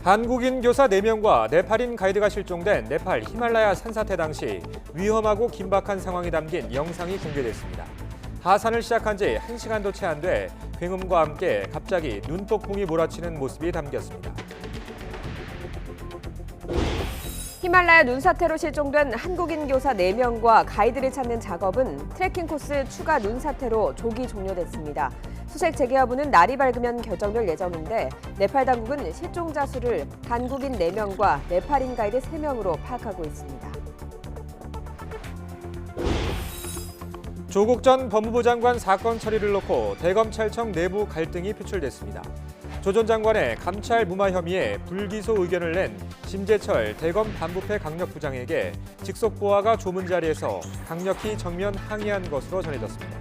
한국인 교사 4명과 네팔인 가이드가 실종된 네팔 히말라야 산사태 당시 위험하고 긴박한 상황이 담긴 영상이 공개됐습니다. 하산을 시작한 지 1시간도 채 안 돼 굉음과 함께 갑자기 눈폭풍이 몰아치는 모습이 담겼습니다. 히말라야 눈사태로 실종된 한국인 교사 4명과 가이드를 찾는 작업은 트레킹 코스 추가 눈사태로 조기 종료됐습니다. 수색 재개 여부는 날이 밝으면 결정될 예정인데 네팔 당국은 실종자 수를 한국인 4명과 네팔인 가이드 3명으로 파악하고 있습니다. 조국 전 법무부 장관 사건 처리를 놓고 대검찰청 내부 갈등이 표출됐습니다. 조 전 장관의 감찰 무마 혐의에 불기소 의견을 낸 심재철 대검 반부패 강력부장에게 직속 보아가 조문 자리에서 강력히 정면 항의한 것으로 전해졌습니다.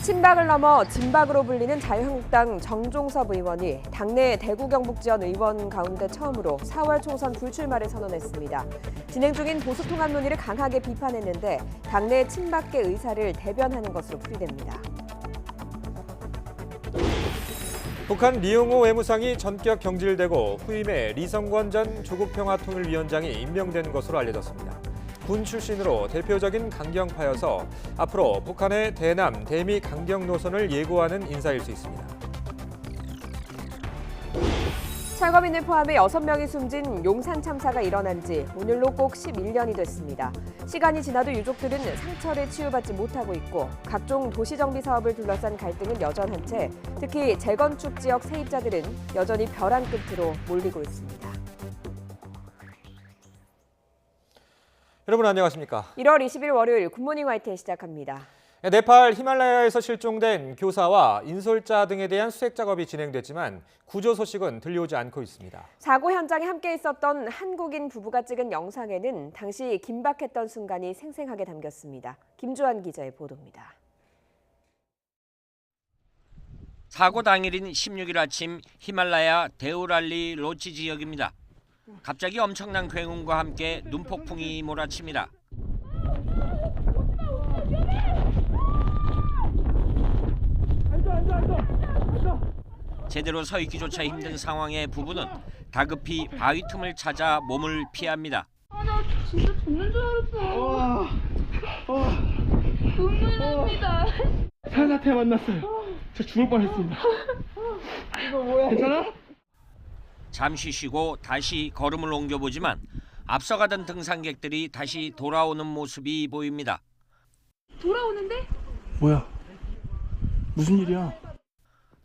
친박을 넘어 진박으로 불리는 자유한국당 정종섭 의원이 당내 대구 경북 지원 의원 가운데 처음으로 4월 총선 불출마를 선언했습니다. 진행 중인 보수통합 논의를 강하게 비판했는데 당내 친박계 의사를 대변하는 것으로 풀이됩니다. 북한 리용호 외무상이 전격 경질되고 후임에 리성권 전 조국평화통일위원장이 임명된 것으로 알려졌습니다. 군 출신으로 대표적인 강경파여서 앞으로 북한의 대남, 대미 강경 노선을 예고하는 인사일 수 있습니다. 철거민을 포함해 6명이 숨진 용산 참사가 일어난 지 오늘로 꼭 11년이 됐습니다. 시간이 지나도 유족들은 상처를 치유받지 못하고 있고 각종 도시정비 사업을 둘러싼 갈등은 여전한 채 특히 재건축 지역 세입자들은 여전히 벼랑 끝으로 몰리고 있습니다. 여러분 안녕하십니까? 1월 20일 월요일 굿모닝 YTN 시작합니다. 네팔 히말라야에서 실종된 교사와 인솔자 등에 대한 수색 작업이 진행됐지만 구조 소식은 들려오지 않고 있습니다. 사고 현장에 함께 있었던 한국인 부부가 찍은 영상에는 당시 긴박했던 순간이 생생하게 담겼습니다. 김주환 기자의 보도입니다. 사고 당일인 16일 아침 히말라야 데우랄리 로치 지역입니다. 갑자기 엄청난 굉음과 함께 눈폭풍이 몰아칩니다. 제대로 서 있기조차 힘든 상황의 부부는 다급히 바위 틈을 찾아 몸을 피합니다. 나 진짜 죽는 줄 알았어. 눈물 납니다. 산사태 만났어요. 저 죽을 뻔했습니다. 이거 뭐야? 괜찮아? 잠시 쉬고 다시 걸음을 옮겨보지만 앞서가던 등산객들이 다시 돌아오는 모습이 보입니다. 돌아오는데? 뭐야? 무슨 일이야?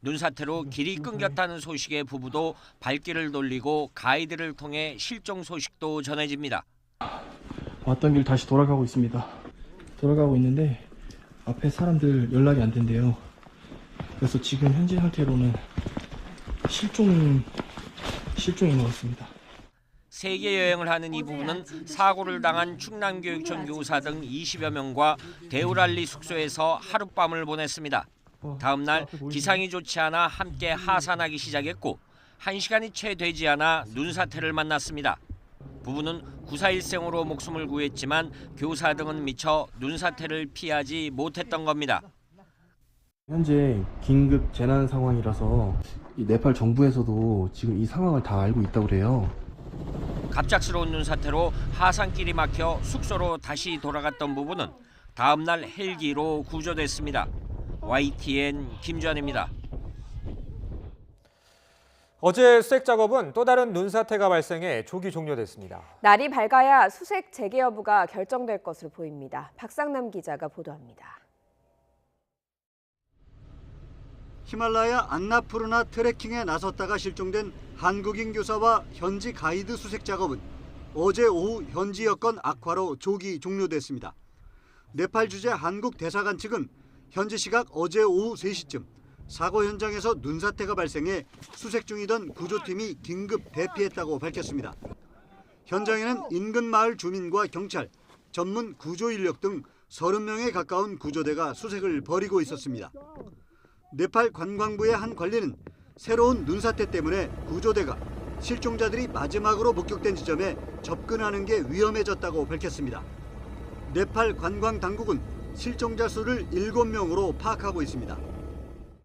눈사태로 길이 끊겼다는 소식에 부부도 발길을 돌리고 가이드를 통해 실종 소식도 전해집니다. 왔던 길 다시 돌아가고 있습니다. 돌아가고 있는데 앞에 사람들 연락이 안 된대요. 그래서 지금 현재 상태로는 실종인 것 같습니다. 세계 여행을 하는 이 부부는 사고를 당한 충남교육청 교사 등 20여 명과 데우랄리 숙소에서 하룻밤을 보냈습니다. 다음 날 기상이 좋지 않아 함께 하산하기 시작했고 1시간이 채 되지 않아 눈사태를 만났습니다. 부부는 구사일생으로 목숨을 구했지만 교사 등은 미처 눈사태를 피하지 못했던 겁니다. 현재 긴급 재난 상황이라서 이 네팔 정부에서도 지금 이 상황을 다 알고 있다고 그래요. 갑작스러운 눈사태로 하산길이 막혀 숙소로 다시 돌아갔던 부부는 다음 날 헬기로 구조됐습니다. YTN 김주환입니다. 어제 수색 작업은 또 다른 눈사태가 발생해 조기 종료됐습니다. 날이 밝아야 수색 재개 여부가 결정될 것으로 보입니다. 박상남 기자가 보도합니다. 히말라야 안나푸르나 트레킹에 나섰다가 실종된 한국인 교사와 현지 가이드 수색 작업은 어제 오후 현지 여건 악화로 조기 종료됐습니다. 네팔 주재 한국 대사관 측은 현지 시각 어제 오후 3시쯤 사고 현장에서 눈사태가 발생해 수색 중이던 구조팀이 긴급 대피했다고 밝혔습니다. 현장에는 인근 마을 주민과 경찰, 전문 구조 인력 등 30명에 가까운 구조대가 수색을 벌이고 있었습니다. 네팔 관광부의 한 관리는 새로운 눈사태 때문에 구조대가 실종자들이 마지막으로 목격된 지점에 접근하는 게 위험해졌다고 밝혔습니다. 네팔 관광당국은 실종자 수를 7명으로 파악하고 있습니다.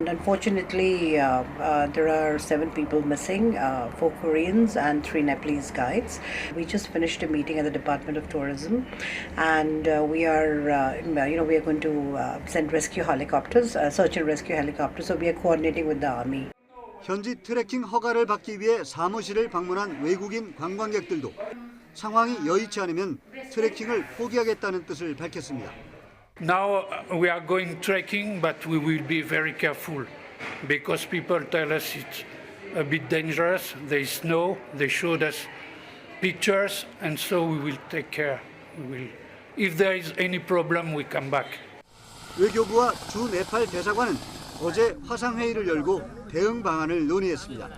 Unfortunately, there are 7 people missing, 4 Koreans and 3 Nepalese guides. We just finished a meeting at the Department of Tourism, and we are going to send rescue helicopters, search and rescue helicopters. So we are coordinating with the army. 현지 트레킹 허가를 받기 위해 사무실을 방문한 외국인 관광객들도 상황이 여의치 않으면 트레킹을 포기하겠다는 뜻을 밝혔습니다. Now we are going trekking, but we will be very careful because people tell us it's a bit dangerous. There is snow. They showed us pictures, and so we will take care. If there is any problem, we come back. 외교부와 주 네팔 대사관은 어제 화상회의를 열고 대응 방안을 논의했습니다.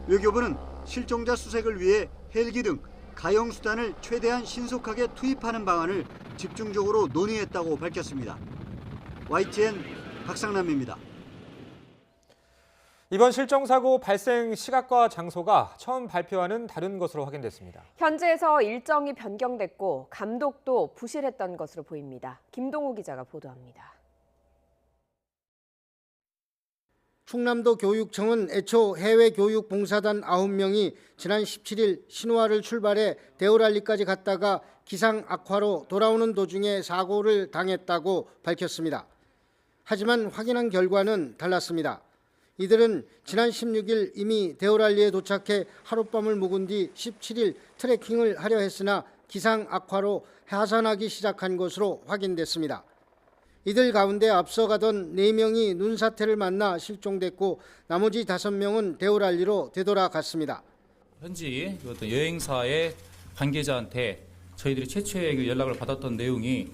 외교부는 실종자 수색을 위해 헬기 등 가용 수단을 최대한 신속하게 투입하는 방안을 집중적으로 논의했다고 밝혔습니다. YTN 박상남입니다. 이번 실종사고 발생 시각과 장소가 처음 발표와는 다른 것으로 확인됐습니다. 현지에서 일정이 변경됐고 감독도 부실했던 것으로 보입니다. 김동우 기자가 보도합니다. 충남도 교육청은 애초 해외교육 봉사단 9명이 지난 17일 신화를 출발해 대우랄리까지 갔다가 기상 악화로 돌아오는 도중에 사고를 당했다고 밝혔습니다. 하지만 확인한 결과는 달랐습니다. 이들은 지난 16일 이미 대우랄리에 도착해 하룻밤을 묵은 뒤 17일 트레킹을 하려 했으나 기상 악화로 하산하기 시작한 것으로 확인됐습니다. 이들 가운데 앞서 가던 4명이 눈사태를 만나 실종됐고 나머지 5명은 대우랄리로 되돌아갔습니다. 현지 어떤 여행사의 관계자한테 저희들이 최초의 연락을 받았던 내용이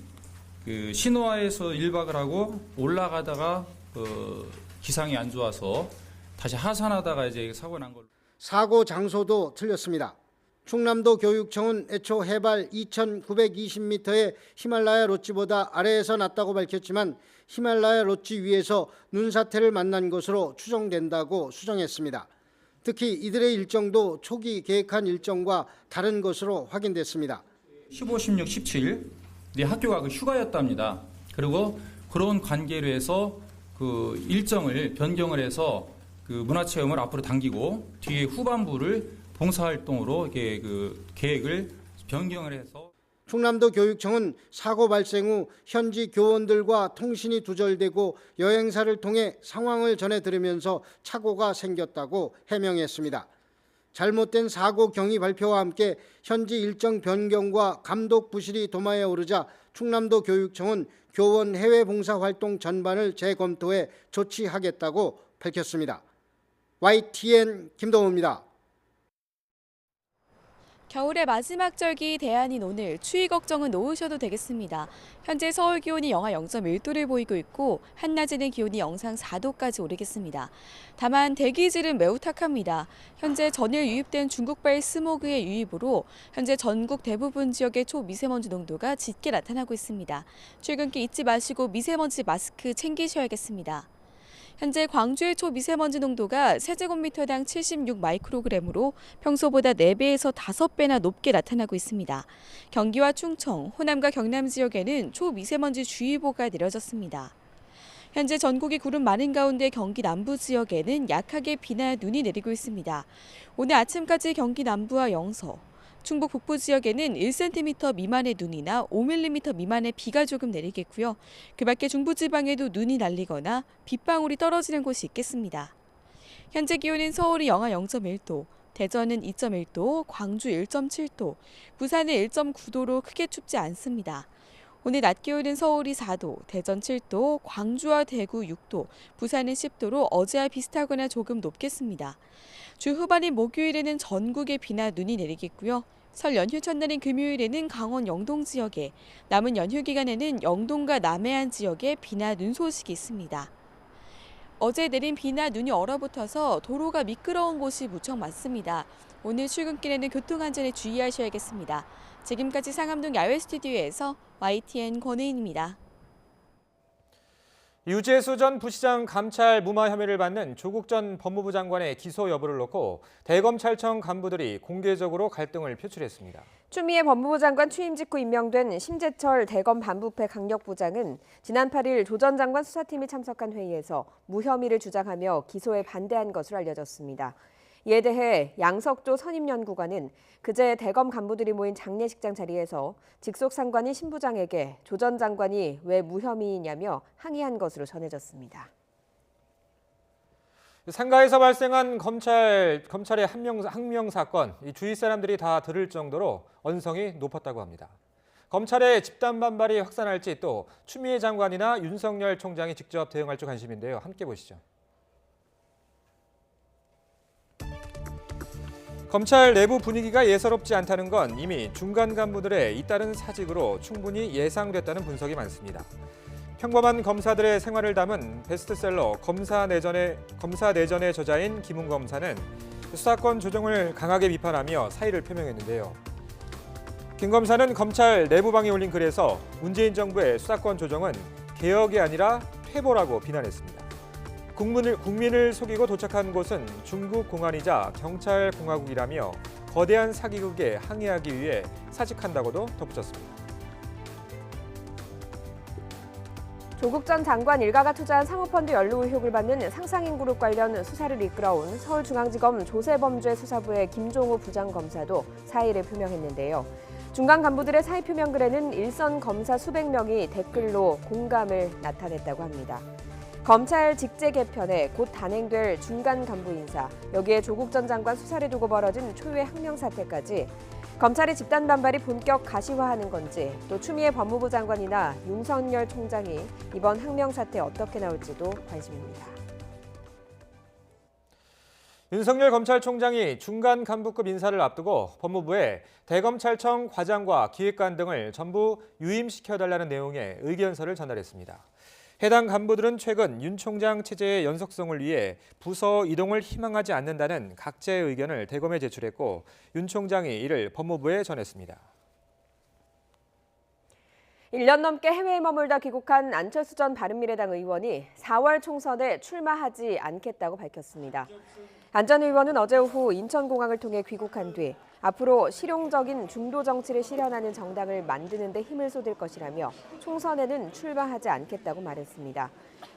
신화에서 1박을 하고 올라가다가 기상이 안 좋아서 다시 하산하다가 이제 사고 난 걸로. 사고 장소도 틀렸습니다. 충남도 교육청은 애초 해발 2,920m의 히말라야 롯지보다 아래에서 낮다고 밝혔지만 히말라야 롯지 위에서 눈사태를 만난 것으로 추정된다고 수정했습니다. 특히 이들의 일정도 초기 계획한 일정과 다른 것으로 확인됐습니다. 15, 16, 17 학교가 휴가였답니다. 그리고 그런 관계로 해서 일정을 변경을 해서 문화체험을 앞으로 당기고 뒤에 후반부를 봉사활동으로 이렇게 계획을 변경을 해서. 충남도 교육청은 사고 발생 후 현지 교원들과 통신이 두절되고 여행사를 통해 상황을 전해 들으면서 착오가 생겼다고 해명했습니다. 잘못된 사고 경위 발표와 함께 현지 일정 변경과 감독 부실이 도마에 오르자 충남도 교육청은 교원 해외 봉사 활동 전반을 재검토해 조치하겠다고 밝혔습니다. YTN 김동우입니다. 겨울의 마지막 절기 대안인 오늘 추위 걱정은 놓으셔도 되겠습니다. 현재 서울 기온이 영하 0.1도를 보이고 있고 한낮에는 기온이 영상 4도까지 오르겠습니다. 다만 대기질은 매우 탁합니다. 현재 전일 유입된 중국발 스모그의 유입으로 현재 전국 대부분 지역의 초미세먼지 농도가 짙게 나타나고 있습니다. 출근길 잊지 마시고 미세먼지 마스크 챙기셔야겠습니다. 현재 광주의 초미세먼지 농도가 세제곱미터당 76 마이크로그램으로 평소보다 4배에서 5배나 높게 나타나고 있습니다. 경기와 충청, 호남과 경남 지역에는 초미세먼지 주의보가 내려졌습니다. 현재 전국이 구름 많은 가운데 경기 남부 지역에는 약하게 비나 눈이 내리고 있습니다. 오늘 아침까지 경기 남부와 영서, 충북 북부 지역에는 1cm 미만의 눈이나 5mm 미만의 비가 조금 내리겠고요. 그 밖에 중부지방에도 눈이 날리거나 빗방울이 떨어지는 곳이 있겠습니다. 현재 기온은 서울이 영하 0.1도, 대전은 2.1도, 광주 1.7도, 부산은 1.9도로 크게 춥지 않습니다. 오늘 낮 기온은 서울이 4도, 대전 7도, 광주와 대구 6도, 부산은 10도로 어제와 비슷하거나 조금 높겠습니다. 주 후반인 목요일에는 전국에 비나 눈이 내리겠고요. 설 연휴 첫날인 금요일에는 강원 영동 지역에, 남은 연휴 기간에는 영동과 남해안 지역에 비나 눈 소식이 있습니다. 어제 내린 비나 눈이 얼어붙어서 도로가 미끄러운 곳이 무척 많습니다. 오늘 출근길에는 교통안전에 주의하셔야겠습니다. 지금까지 상암동 야외 스튜디오에서 YTN 권혜인입니다. 유재수 전 부시장 감찰 무마 혐의를 받는 조국 전 법무부 장관의 기소 여부를 놓고 대검찰청 간부들이 공개적으로 갈등을 표출했습니다. 추미애 법무부 장관 취임 직후 임명된 심재철 대검 반부패 강력부장은 지난 8일 조 전 장관 수사팀이 참석한 회의에서 무혐의를 주장하며 기소에 반대한 것으로 알려졌습니다. 이에 대해 양석조 선임연구관은 그제 대검 간부들이 모인 장례식장 자리에서 직속 상관인 신 부장에게 조 전 장관이 왜 무혐의이냐며 항의한 것으로 전해졌습니다. 상가에서 발생한 검찰의 항명 사건, 주위 사람들이 다 들을 정도로 언성이 높았다고 합니다. 검찰의 집단 반발이 확산할지 또 추미애 장관이나 윤석열 총장이 직접 대응할지 관심인데요. 함께 보시죠. 검찰 내부 분위기가 예사롭지 않다는 건 이미 중간 간부들의 잇따른 사직으로 충분히 예상됐다는 분석이 많습니다. 평범한 검사들의 생활을 담은 베스트셀러 검사 내전의 저자인 김웅 검사는 수사권 조정을 강하게 비판하며 사의를 표명했는데요. 김 검사는 검찰 내부방에 올린 글에서 문재인 정부의 수사권 조정은 개혁이 아니라 퇴보라고 비난했습니다. 국민을 속이고 도착한 곳은 중국 공안이자 경찰공화국이라며 거대한 사기극에 항의하기 위해 사직한다고도 덧붙였습니다. 조국 전 장관 일가가 투자한 사모펀드 연루 의혹을 받는 상상인그룹 관련 수사를 이끌어온 서울중앙지검 조세범죄 수사부의 김종우 부장검사도 사의를 표명했는데요. 중간 간부들의 사의 표명 글에는 일선 검사 수백 명이 댓글로 공감을 나타냈다고 합니다. 검찰 직제 개편에 곧 단행될 중간 간부 인사, 여기에 조국 전 장관 수사를 두고 벌어진 초유의 항명 사태까지 검찰의 집단 반발이 본격 가시화하는 건지, 또 추미애 법무부 장관이나 윤석열 총장이 이번 항명 사태 어떻게 나올지도 관심입니다. 윤석열 검찰총장이 중간 간부급 인사를 앞두고 법무부에 대검찰청 과장과 기획관 등을 전부 유임시켜달라는 내용의 의견서를 전달했습니다. 해당 간부들은 최근 윤 총장 체제의 연속성을 위해 부서 이동을 희망하지 않는다는 각자의 의견을 대검에 제출했고 윤 총장이 이를 법무부에 전했습니다. 1년 넘게 해외에 머물다 귀국한 안철수 전 바른미래당 의원이 4월 총선에 출마하지 않겠다고 밝혔습니다. 안 전 의원은 어제 오후 인천공항을 통해 귀국한 뒤 앞으로 실용적인 중도 정치를 실현하는 정당을 만드는 데 힘을 쏟을 것이라며 총선에는 출마하지 않겠다고 말했습니다.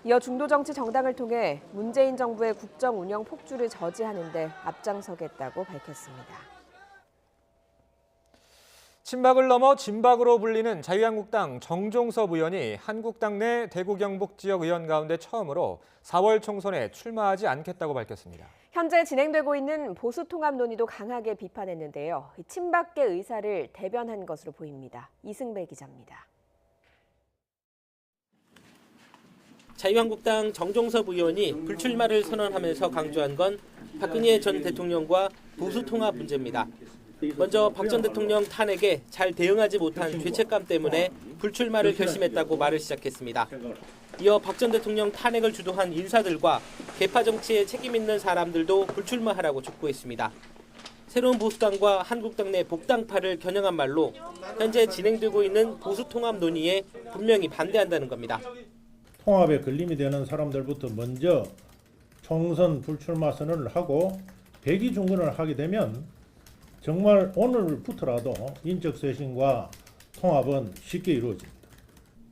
이어 중도 정치 정당을 통해 문재인 정부의 국정 운영 폭주를 저지하는 데 앞장서겠다고 밝혔습니다. 친박을 넘어 진박으로 불리는 자유한국당 정종섭 의원이 한국당 내 대구 경북 지역 의원 가운데 처음으로 4월 총선에 출마하지 않겠다고 밝혔습니다. 현재 진행되고 있는 보수 통합 논의도 강하게 비판했는데요. 친박계 의사를 대변한 것으로 보입니다. 이승배 기자입니다. 자유한국당 정종섭 의원이 불출마를 선언하면서 강조한 건 박근혜 전 대통령과 보수 통합 문제입니다. 먼저 박 전 대통령 탄핵에 잘 대응하지 못한 죄책감 때문에 불출마를 결심했다고 말을 시작했습니다. 이어 박 전 대통령 탄핵을 주도한 인사들과 개파 정치에 책임 있는 사람들도 불출마하라고 촉구했습니다. 새로운 보수당과 한국당 내 복당파를 겨냥한 말로 현재 진행되고 있는 보수 통합 논의에 분명히 반대한다는 겁니다. 통합에 걸림이 되는 사람들부터 먼저 총선 불출마 선언을 하고 백의 중근을 하게 되면 정말 오늘부터라도 인적 쇄신과 통합은 쉽게 이루어집니다.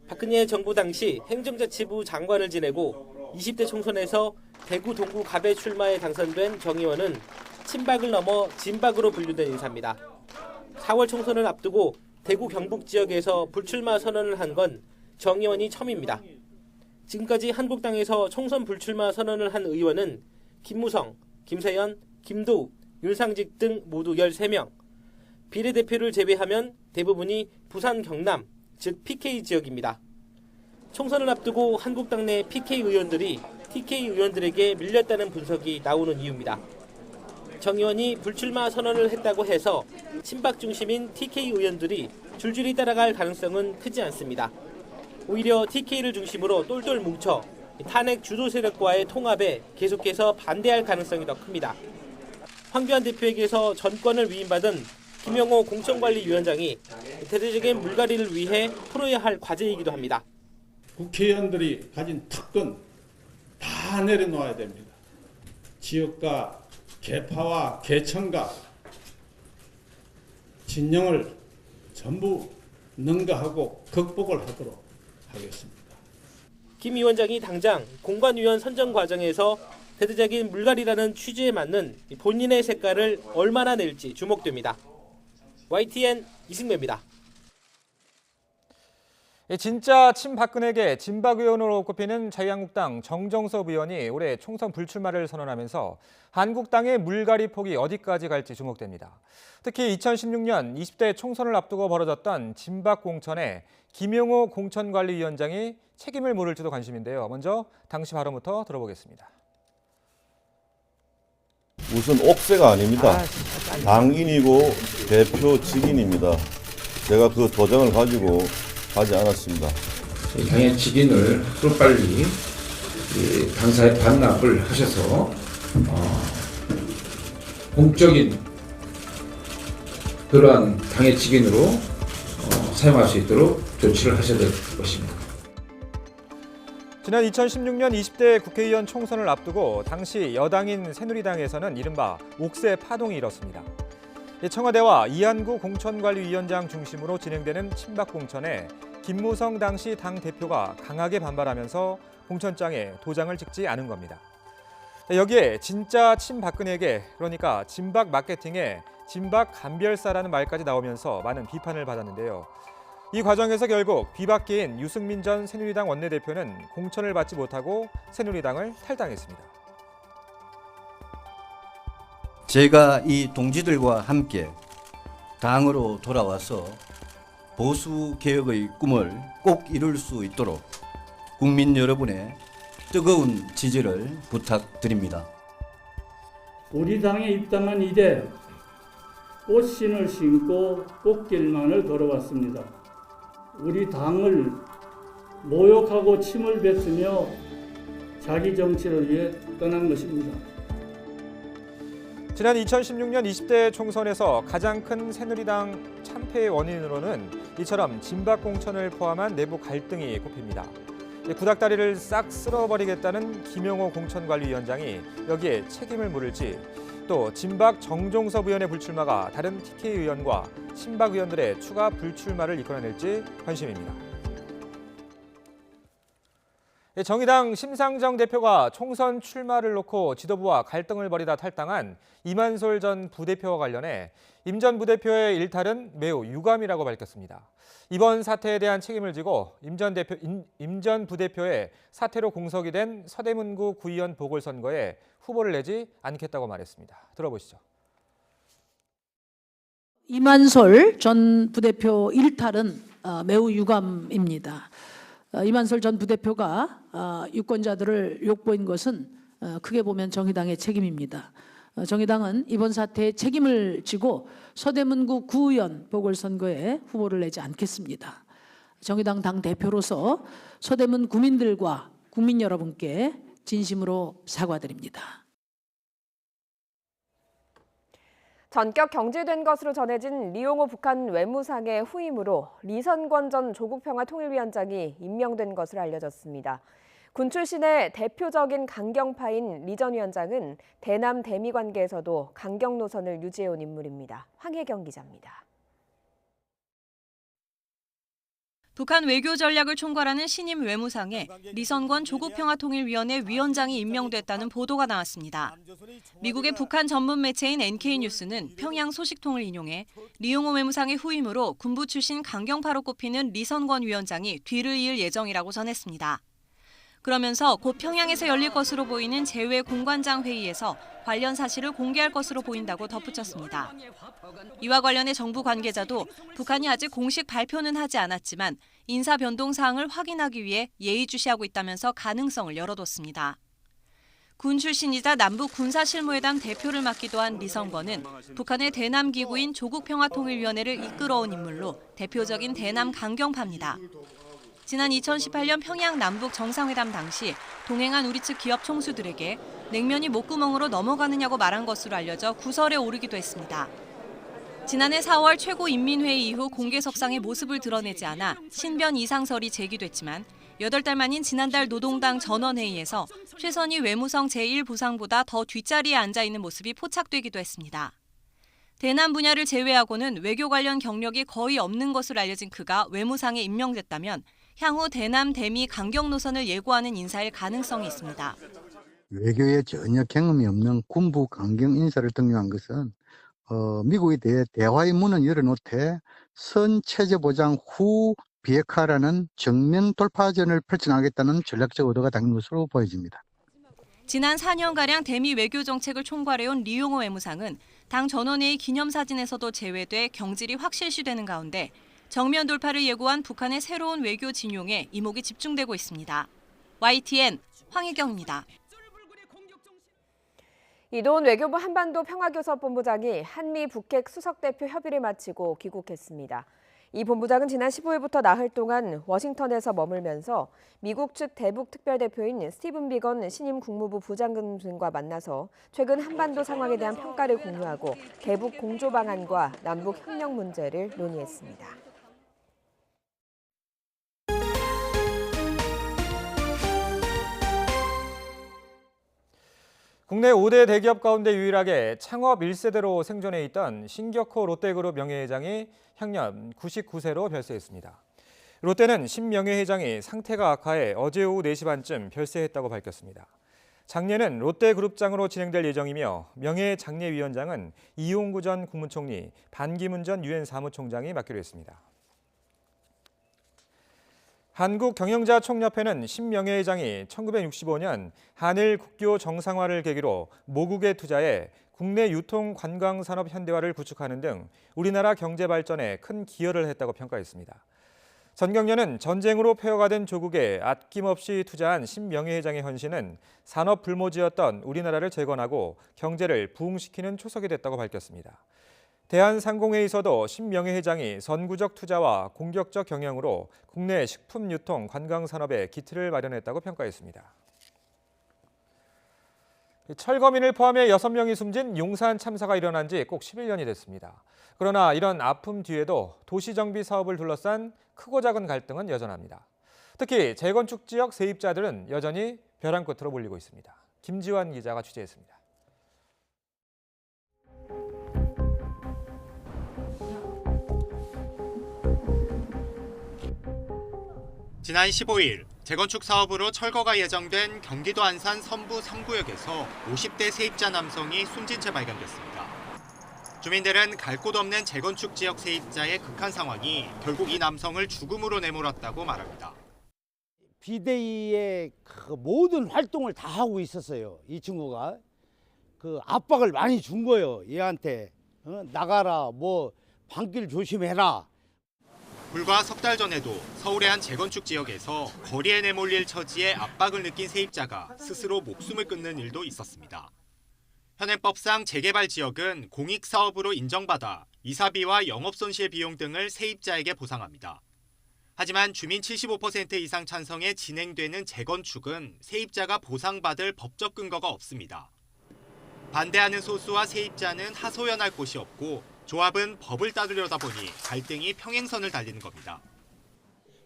박근혜 정부 당시 행정자치부 장관을 지내고 20대 총선에서 대구 동구 갑에 출마에 당선된 정 의원은 친박을 넘어 진박으로 분류된 인사입니다. 4월 총선을 앞두고 대구 경북 지역에서 불출마 선언을 한 건 정 의원이 처음입니다. 지금까지 한국당에서 총선 불출마 선언을 한 의원은 김무성, 김세연, 김도욱, 윤상직 등 모두 13명. 비례대표를 제외하면 대부분이 부산 경남, 즉 PK 지역입니다. 총선을 앞두고 한국당 내 PK 의원들이 TK 의원들에게 밀렸다는 분석이 나오는 이유입니다. 정 의원이 불출마 선언을 했다고 해서 친박 중심인 TK 의원들이 줄줄이 따라갈 가능성은 크지 않습니다. 오히려 TK를 중심으로 똘똘 뭉쳐 탄핵 주도 세력과의 통합에 계속해서 반대할 가능성이 더 큽니다. 황교안 대표에게서 전권을 위임받은 김영호 공천관리위원장이 대대적인 물갈이를 위해 풀어야 할 과제이기도 합니다. 국회의원들이 가진 특권 다 내려놓아야 됩니다. 지역과 계파와 계층과 진영을 전부 능가하고 극복을 하도록 하겠습니다. 김 위원장이 당장 공관위원 선정 과정에서 대대적인 물갈이라는 취지에 맞는 본인의 색깔을 얼마나 낼지 주목됩니다. YTN 이승배입니다. 진짜 친박근혜계 진박의원으로 꼽히는 자유한국당 정정섭 의원이 올해 총선 불출마를 선언하면서 한국당의 물갈이 폭이 어디까지 갈지 주목됩니다. 특히 2016년 20대 총선을 앞두고 벌어졌던 진박 공천에 김용호 공천관리위원장이 책임을 물을지도 관심인데요. 먼저 당시 발언부터 들어보겠습니다. 무슨 옥새가 아닙니다. 당인이고 대표 직인입니다. 제가 그 도장을 가지고 하지 않았습니다. 당의 직인을 하루빨리 당사에 반납을 하셔서 공적인 그러한 당의 직인으로 사용할 수 있도록 조치를 하셔야 될 것입니다. 지난 2016년 20대 국회의원 총선을 앞두고 당시 여당인 새누리당에서는 이른바 옥새 파동이 일었습니다. 청와대와 이한구 공천관리위원장 중심으로 진행되는 친박 공천에 김무성 당시 당대표가 강하게 반발하면서 공천장에 도장을 찍지 않은 겁니다. 여기에 진짜 친박근혜계, 그러니까 진박 마케팅에 진박 감별사라는 말까지 나오면서 많은 비판을 받았는데요. 이 과정에서 결국 비박계인 유승민 전 새누리당 원내대표는 공천을 받지 못하고 새누리당을 탈당했습니다. 제가 이 동지들과 함께 당으로 돌아와서 보수개혁의 꿈을 꼭 이룰 수 있도록 국민 여러분의 뜨거운 지지를 부탁드립니다. 우리 당에 입당한 이래 꽃신을 신고 꽃길만을 걸어왔습니다. 우리 당을 모욕하고 침을 뱉으며 자기 정치를 위해 떠난 것입니다. 지난 2016년 20대 총선에서 가장 큰 새누리당 참패의 원인으로는 이처럼 진박 공천을 포함한 내부 갈등이 꼽힙니다. 구닥다리를 싹 쓸어버리겠다는 김용호 공천관리위원장이 여기에 책임을 물을지, 또 진박 정종섭 의원의 불출마가 다른 TK 의원과 친박 의원들의 추가 불출마를 이끌어낼지 관심입니다. 정의당 심상정 대표가 총선 출마를 놓고 지도부와 갈등을 벌이다 탈당한 이만솔 전 부대표와 관련해 임 전 부대표의 일탈은 매우 유감이라고 밝혔습니다. 이번 사태에 대한 책임을 지고 임 전 부대표의 사태로 공석이 된 서대문구 구의원 보궐선거에 후보를 내지 않겠다고 말했습니다. 들어보시죠. 이만솔 전 부대표 일탈은 매우 유감입니다. 이만솔 전 부대표가 유권자들을 욕보인 것은 크게 보면 정의당의 책임입니다. 정의당은 이번 사태에 책임을 지고 서대문구 구의원 보궐선거에 후보를 내지 않겠습니다. 정의당 당대표로서 서대문 구민들과 국민 여러분께 진심으로 사과드립니다. 전격 경질된 것으로 전해진 리용호 북한 외무상의 후임으로 리선권 전 조국평화통일위원장이 임명된 것으로 알려졌습니다. 군 출신의 대표적인 강경파인 리 전 위원장은 대남 대미 관계에서도 강경 노선을 유지해온 인물입니다. 황혜경 기자입니다. 북한 외교 전략을 총괄하는 신임 외무상에 리선권 조국평화통일위원회 위원장이 임명됐다는 보도가 나왔습니다. 미국의 북한 전문 매체인 NK뉴스는 평양 소식통을 인용해 리용호 외무상의 후임으로 군부 출신 강경파로 꼽히는 리선권 위원장이 뒤를 이을 예정이라고 전했습니다. 그러면서 곧 평양에서 열릴 것으로 보이는 재외 공관장 회의에서 관련 사실을 공개할 것으로 보인다고 덧붙였습니다. 이와 관련해 정부 관계자도 북한이 아직 공식 발표는 하지 않았지만 인사 변동 사항을 확인하기 위해 예의주시하고 있다면서 가능성을 열어뒀습니다. 군 출신이자 남북 군사실무회담 대표를 맡기도 한 리선권은 북한의 대남 기구인 조국평화통일위원회를 이끌어온 인물로 대표적인 대남 강경파입니다. 지난 2018년 평양 남북 정상회담 당시 동행한 우리 측 기업 총수들에게 냉면이 목구멍으로 넘어가느냐고 말한 것으로 알려져 구설에 오르기도 했습니다. 지난해 4월 최고인민회의 이후 공개석상의 모습을 드러내지 않아 신변 이상설이 제기됐지만 8달 만인 지난달 노동당 전원회의에서 최선희 외무성 제1부상보다 더 뒷자리에 앉아 있는 모습이 포착되기도 했습니다. 대남 분야를 제외하고는 외교 관련 경력이 거의 없는 것으로 알려진 그가 외무상에 임명됐다면 향후 대남 대미 강경 노선을 예고하는 인사일 가능성이 있습니다. 외교에 전혀 경험이 없는 군부 강경 인사를 등용한 것은 미국에 대해 대화의 문은 열어놓되 선 체제 보장 후 비핵화라는 정면 돌파전을 펼쳐나가겠다는 전략적 의도가 담긴 것으로 보여집니다. 지난 4년가량 대미 외교 정책을 총괄해온 리용호 외무상은 당 전원회의 기념사진에서도 제외돼 경질이 확실시되는 가운데 정면 돌파를 예고한 북한의 새로운 외교 진용에 이목이 집중되고 있습니다. YTN 황희경입니다. 이도훈 외교부 한반도 평화교섭본부장이 한미 북핵 수석대표 협의를 마치고 귀국했습니다. 이 본부장은 지난 15일부터 나흘 동안 워싱턴에서 머물면서 미국 측 대북 특별대표인 스티븐 비건 신임 국무부 부장관 등과 만나서 최근 한반도 상황에 대한 평가를 공유하고 대북 공조 방안과 남북 협력 문제를 논의했습니다. 국내 5대 대기업 가운데 유일하게 창업 1세대로 생존해 있던 신격호 롯데그룹 명예회장이 향년 99세로 별세했습니다. 롯데는 신 명예회장이 상태가 악화해 어제 오후 4시 반쯤 별세했다고 밝혔습니다. 장례는 롯데그룹장으로 진행될 예정이며 명예 장례위원장은 이용구 전 국무총리, 반기문 전 유엔 사무총장이 맡기로 했습니다. 한국경영자총협회는 신 명예회장이 1965년 한일 국교 정상화를 계기로 모국에 투자해 국내 유통 관광 산업 현대화를 구축하는 등 우리나라 경제 발전에 큰 기여를 했다고 평가했습니다. 전경련은 전쟁으로 폐허가 된 조국에 아낌없이 투자한 신 명예회장의 헌신은 산업 불모지였던 우리나라를 재건하고 경제를 부흥시키는 초석이 됐다고 밝혔습니다. 대한상공회에서도 신 명예회장이 선구적 투자와 공격적 경영으로 국내 식품 유통 관광 산업에 기틀을 마련했다고 평가했습니다. 철거민을 포함해 6명이 숨진 용산 참사가 일어난 지 꼭 11년이 됐습니다. 그러나 이런 아픔 뒤에도 도시정비 사업을 둘러싼 크고 작은 갈등은 여전합니다. 특히 재건축 지역 세입자들은 여전히 벼랑 끝으로 몰리고 있습니다. 김지환 기자가 취재했습니다. 지난 15일 재건축 사업으로 철거가 예정된 경기도 안산 선부 3구역에서 50대 세입자 남성이 숨진 채 발견됐습니다. 주민들은 갈 곳 없는 재건축 지역 세입자의 극한 상황이 결국 이 남성을 죽음으로 내몰았다고 말합니다. 비대위의 그 모든 활동을 다 하고 있었어요. 이 친구가 그 압박을 많이 준 거예요. 얘한테 나가라, 뭐 방길 조심해라. 불과 석 달 전에도 서울의 한 재건축 지역에서 거리에 내몰릴 처지에 압박을 느낀 세입자가 스스로 목숨을 끊는 일도 있었습니다. 현행법상 재개발 지역은 공익사업으로 인정받아 이사비와 영업손실 비용 등을 세입자에게 보상합니다. 하지만 주민 75% 이상 찬성에 진행되는 재건축은 세입자가 보상받을 법적 근거가 없습니다. 반대하는 소수와 세입자는 하소연할 곳이 없고 조합은 법을 따르려다 보니 갈등이 평행선을 달리는 겁니다.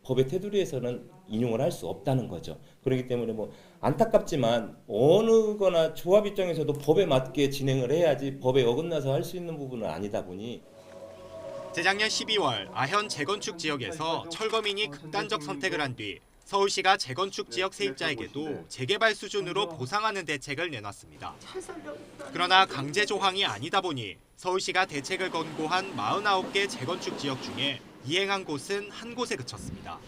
법의 테두리에서는 인용을 할 수 없다는 거죠. 그렇기 때문에 뭐 안타깝지만 어느 거나 조합 입장에서도 법에 맞게 진행을 해야지 법에 어긋나서 할 수 있는 부분은 아니다 보니 재작년 12월 아현 재건축 지역에서 철거민이 극단적 선택을 한 뒤 서울시가 재건축 지역 세입자에게도 재개발 수준으로 보상하는 대책을 내놨습니다. 그러나 강제 조항이 아니다 보니 서울시가 대책을 권고한 49개 재건축 지역 중에 이행한 곳은 한 곳에 그쳤습니다.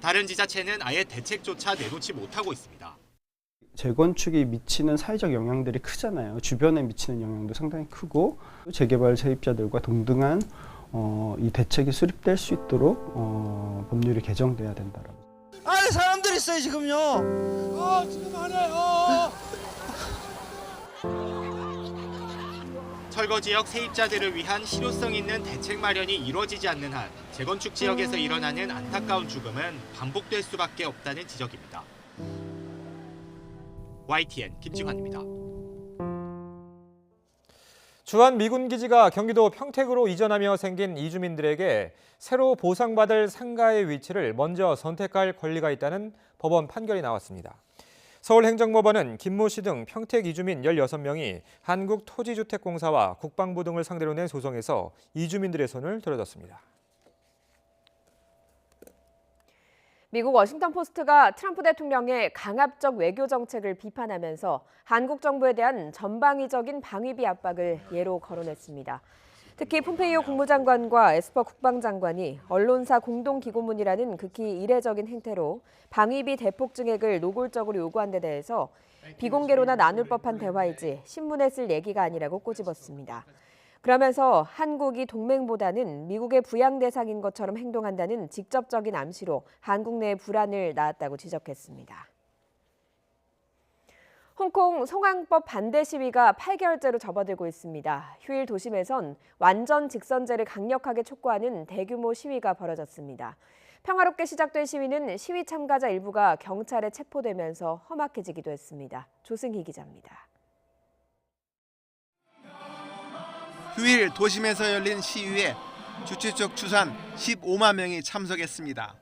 다른 지자체는 아예 대책조차 내놓지 못하고 있습니다. 재건축이 미치는 사회적 영향들이 크잖아요. 주변에 미치는 영향도 상당히 크고 재개발 세입자들과 동등한 이 대책이 수립될 수 있도록 법률이 개정돼야 된다라고. 안에 사람들 있어요 지금요. 지금 안에. 철거 지역 세입자들을 위한 실효성 있는 대책 마련이 이루어지지 않는 한 재건축 지역에서 일어나는 안타까운 죽음은 반복될 수밖에 없다는 지적입니다. YTN 김지환입니다. 주한 미군 기지가 경기도 평택으로 이전하며 생긴 이주민들에게 새로 보상받을 상가의 위치를 먼저 선택할 권리가 있다는 법원 판결이 나왔습니다. 서울행정법원은 김모 씨 등 평택 이주민 16명이 한국토지주택공사와 국방부 등을 상대로 낸 소송에서 이주민들의 손을 들어줬습니다. 미국 워싱턴 포스트가 트럼프 대통령의 강압적 외교 정책을 비판하면서 한국 정부에 대한 전방위적인 방위비 압박을 예로 거론했습니다. 특히 폼페이오 국무장관과 에스퍼 국방장관이 언론사 공동기고문이라는 극히 이례적인 행태로 방위비 대폭 증액을 노골적으로 요구한 데 대해서 비공개로나 나눌 법한 대화이지 신문에 쓸 얘기가 아니라고 꼬집었습니다. 그러면서 한국이 동맹보다는 미국의 부양 대상인 것처럼 행동한다는 직접적인 암시로 한국 내의 불안을 낳았다고 지적했습니다. 홍콩 송환법 반대 시위가 8개월째로 접어들고 있습니다. 휴일 도심에선 완전 직선제를 강력하게 촉구하는 대규모 시위가 벌어졌습니다. 평화롭게 시작된 시위는 시위 참가자 일부가 경찰에 체포되면서 험악해지기도 했습니다. 조승희 기자입니다. 휴일 도심에서 열린 시위에 주최 측 추산 15만 명이 참석했습니다.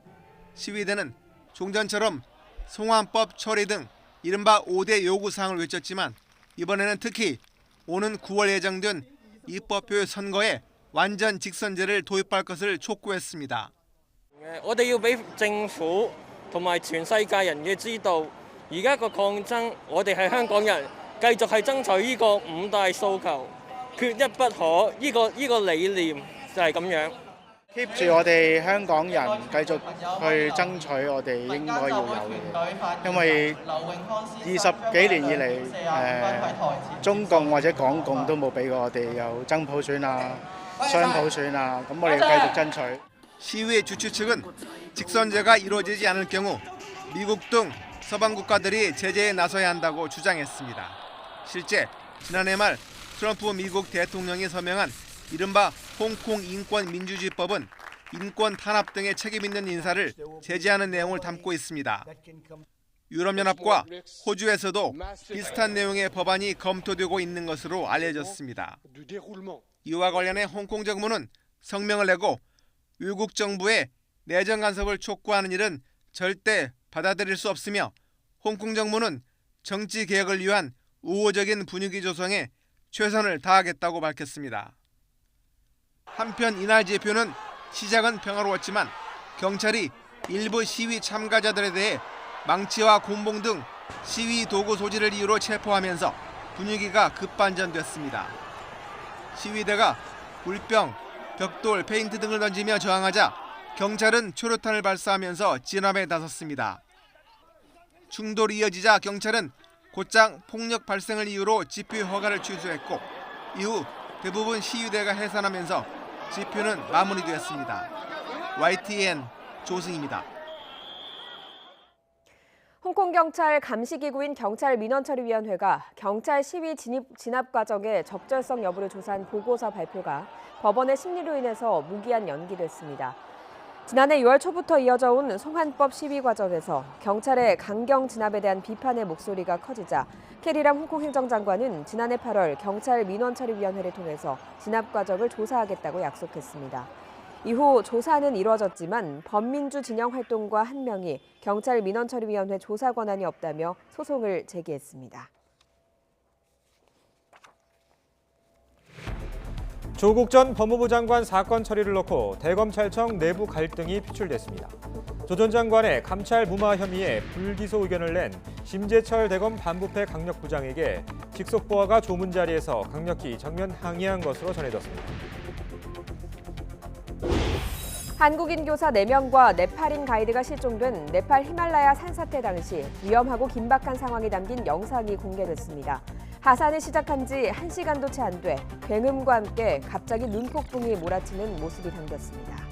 시위대는 종전처럼 송환법 처리 등 이른바 5대 요구사항을 외쳤지만 이번에는 특히 오는 9월 예정된 입법효 선거에 완전 직선제를 도입할 것을 촉구했습니다. 我哋要俾政府同埋全世界人嘅知道，而家個抗爭，我哋係香港人，繼續係爭取呢個5大訴求，缺一不可。呢個理念就係咁樣。keep 住我哋香港人繼續去爭取我哋應該要有嘅嘢，因為20幾年以嚟，中共或者港共都冇俾過我哋有真普選啊、雙普選啊，咁我哋要繼續爭取。 시위의 주최 측은 직선제가 이루어지지 않을 경우 미국 등 서방 국가들이 제재에 나서야 한다고 주장했습니다. 실제 지난해 말 트럼프 미국 대통령이 서명한 이른바 홍콩 인권민주주의법은 인권 탄압 등의 책임 있는 인사를 제재하는 내용을 담고 있습니다. 유럽연합과 호주에서도 비슷한 내용의 법안이 검토되고 있는 것으로 알려졌습니다. 이와 관련해 홍콩 정부는 성명을 내고 외국 정부의 내정 간섭을 촉구하는 일은 절대 받아들일 수 없으며 홍콩 정부는 정치 개혁을 위한 우호적인 분위기 조성에 최선을 다하겠다고 밝혔습니다. 한편 이날 집회는 시작은 평화로웠지만 경찰이 일부 시위 참가자들에 대해 망치와 곤봉 등 시위 도구 소지를 이유로 체포하면서 분위기가 급반전됐습니다. 시위대가 물병, 벽돌, 페인트 등을 던지며 저항하자 경찰은 초료탄을 발사하면서 진압에 나섰습니다. 충돌이 이어지자 경찰은 곧장 폭력 발생을 이유로 집회 허가를 취소했고 이후 대부분 시위대가 해산하면서 집회는 마무리되었습니다. YTN 조승입니다. 홍콩 경찰 감시기구인 경찰민원처리위원회가 경찰 시위 진압 과정의 적절성 여부를 조사한 보고서 발표가 법원의 심리로 인해서 무기한 연기됐습니다. 지난해 6월 초부터 이어져 온 송환법 시위 과정에서 경찰의 강경 진압에 대한 비판의 목소리가 커지자 캐리람 홍콩 행정장관은 지난해 8월 경찰민원처리위원회를 통해서 진압 과정을 조사하겠다고 약속했습니다. 이후 조사는 이루어졌지만 범민주 진영 활동가 한 명이 경찰민원처리위원회 조사 권한이 없다며 소송을 제기했습니다. 조국 전 법무부 장관 사건 처리를 놓고 대검찰청 내부 갈등이 표출됐습니다. 조 전 장관의 감찰 무마 혐의에 불기소 의견을 낸 심재철 대검 반부패 강력부장에게 직속보아가 조문 자리에서 강력히 정면 항의한 것으로 전해졌습니다. 한국인 교사 4명과 네팔인 가이드가 실종된 네팔 히말라야 산사태 당시 위험하고 긴박한 상황이 담긴 영상이 공개됐습니다. 하산이 시작한 지 1시간도 채 안 돼 굉음과 함께 갑자기 눈폭풍이 몰아치는 모습이 담겼습니다.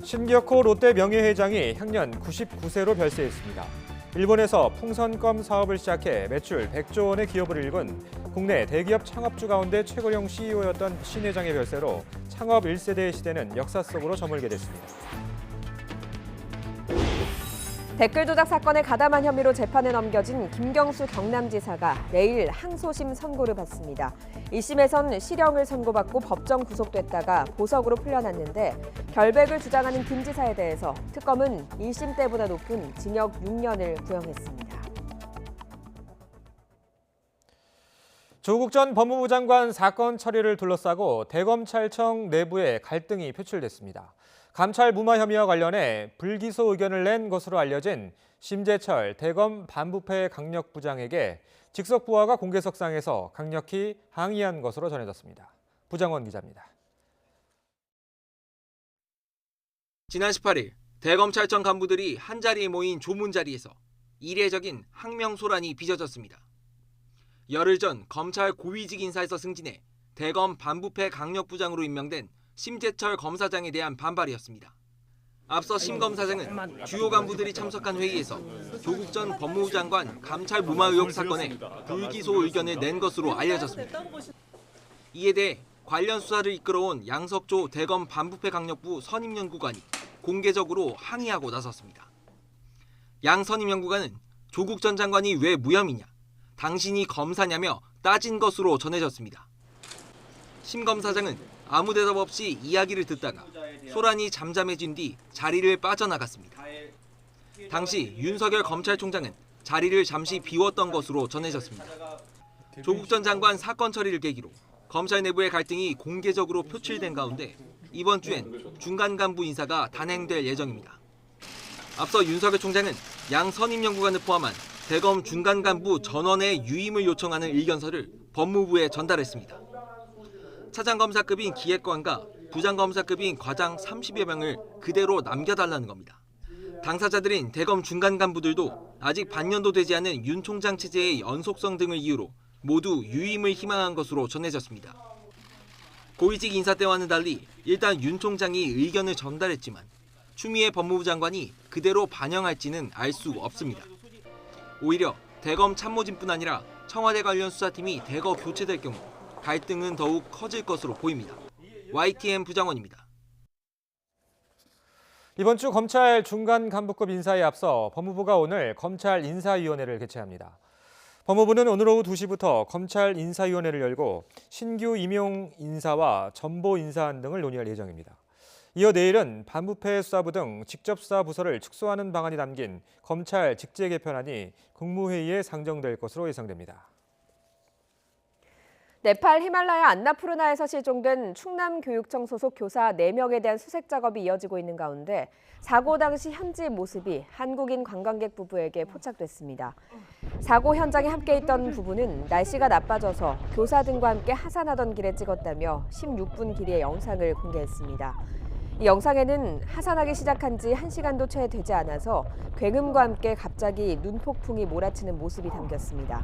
신격호 롯데 명예회장이 향년 99세로 별세했습니다. 일본에서 풍선껌 사업을 시작해 매출 100조 원의 기업을 일군 국내 대기업 창업주 가운데 최고령 CEO였던 신 회장의 별세로 창업 1세대의 시대는 역사 속으로 저물게 됐습니다. 댓글 조작 사건에 가담한 혐의로 재판에 넘겨진 김경수 경남지사가 내일 항소심 선고를 받습니다. 1심에선 실형을 선고받고 법정 구속됐다가 보석으로 풀려났는데 결백을 주장하는 김 지사에 대해서 특검은 1심 때보다 높은 징역 6년을 구형했습니다. 조국 전 법무부 장관 사건 처리를 둘러싸고 대검찰청 내부에 갈등이 표출됐습니다. 감찰 무마 혐의와 관련해 불기소 의견을 낸 것으로 알려진 심재철 대검 반부패 강력부장에게 직속 부하가 공개석상에서 강력히 항의한 것으로 전해졌습니다. 부장원 기자입니다. 지난 18일 대검찰청 간부들이 한자리에 모인 조문 자리에서 이례적인 항명소란이 빚어졌습니다. 열흘 전 검찰 고위직 인사에서 승진해 대검 반부패 강력부장으로 임명된 심재철 검사장에 대한 반발이었습니다. 앞서 심 검사장은 주요 간부들이 참석한 회의에서 조국 전 법무부 장관 감찰 무마 의혹 사건에 불기소 의견을 낸 것으로 알려졌습니다. 이에 대해 관련 수사를 이끌어온 양석조 대검 반부패 강력부 선임연구관이 공개적으로 항의하고 나섰습니다. 양 선임연구관은 조국 전 장관이 왜 무혐의냐, 당신이 검사냐며 따진 것으로 전해졌습니다. 심 검사장은 아무 대답 없이 이야기를 듣다가 소란이 잠잠해진 뒤 자리를 빠져나갔습니다. 당시 윤석열 검찰총장은 자리를 잠시 비웠던 것으로 전해졌습니다. 조국 전 장관 사건 처리를 계기로 검찰 내부의 갈등이 공개적으로 표출된 가운데 이번 주엔 중간 간부 인사가 단행될 예정입니다. 앞서 윤석열 총장은 양 선임연구관을 포함한 대검 중간 간부 전원의 유임을 요청하는 의견서를 법무부에 전달했습니다. 차장검사급인 기획관과 부장검사급인 과장 30여 명을 그대로 남겨달라는 겁니다. 당사자들인 대검 중간 간부들도 아직 반년도 되지 않은 윤 총장 체제의 연속성 등을 이유로 모두 유임을 희망한 것으로 전해졌습니다. 고위직 인사 때와는 달리 일단 윤 총장이 의견을 전달했지만 추미애 법무부 장관이 그대로 반영할지는 알 수 없습니다. 오히려 대검 참모진뿐 아니라 청와대 관련 수사팀이 대거 교체될 경우 갈등은 더욱 커질 것으로 보입니다. YTN 부장원입니다. 이번 주 검찰 중간 간부급 인사에 앞서 법무부가 오늘 검찰 인사위원회를 개최합니다. 법무부는 오늘 오후 2시부터 검찰 인사위원회를 열고 신규 임용 인사와 전보 인사안 등을 논의할 예정입니다. 이어 내일은 반부패 수사부 등 직접수사 부서를 축소하는 방안이 담긴 검찰 직제 개편안이 국무회의에 상정될 것으로 예상됩니다. 네팔 히말라야 안나푸르나에서 실종된 충남교육청 소속 교사 4명에 대한 수색 작업이 이어지고 있는 가운데 사고 당시 현지 모습이 한국인 관광객 부부에게 포착됐습니다. 사고 현장에 함께 있던 부부는 날씨가 나빠져서 교사 등과 함께 하산하던 길에 찍었다며 16분 길이의 영상을 공개했습니다. 이 영상에는 하산하기 시작한 지 1시간도 채 되지 않아서 굉음과 함께 갑자기 눈폭풍이 몰아치는 모습이 담겼습니다.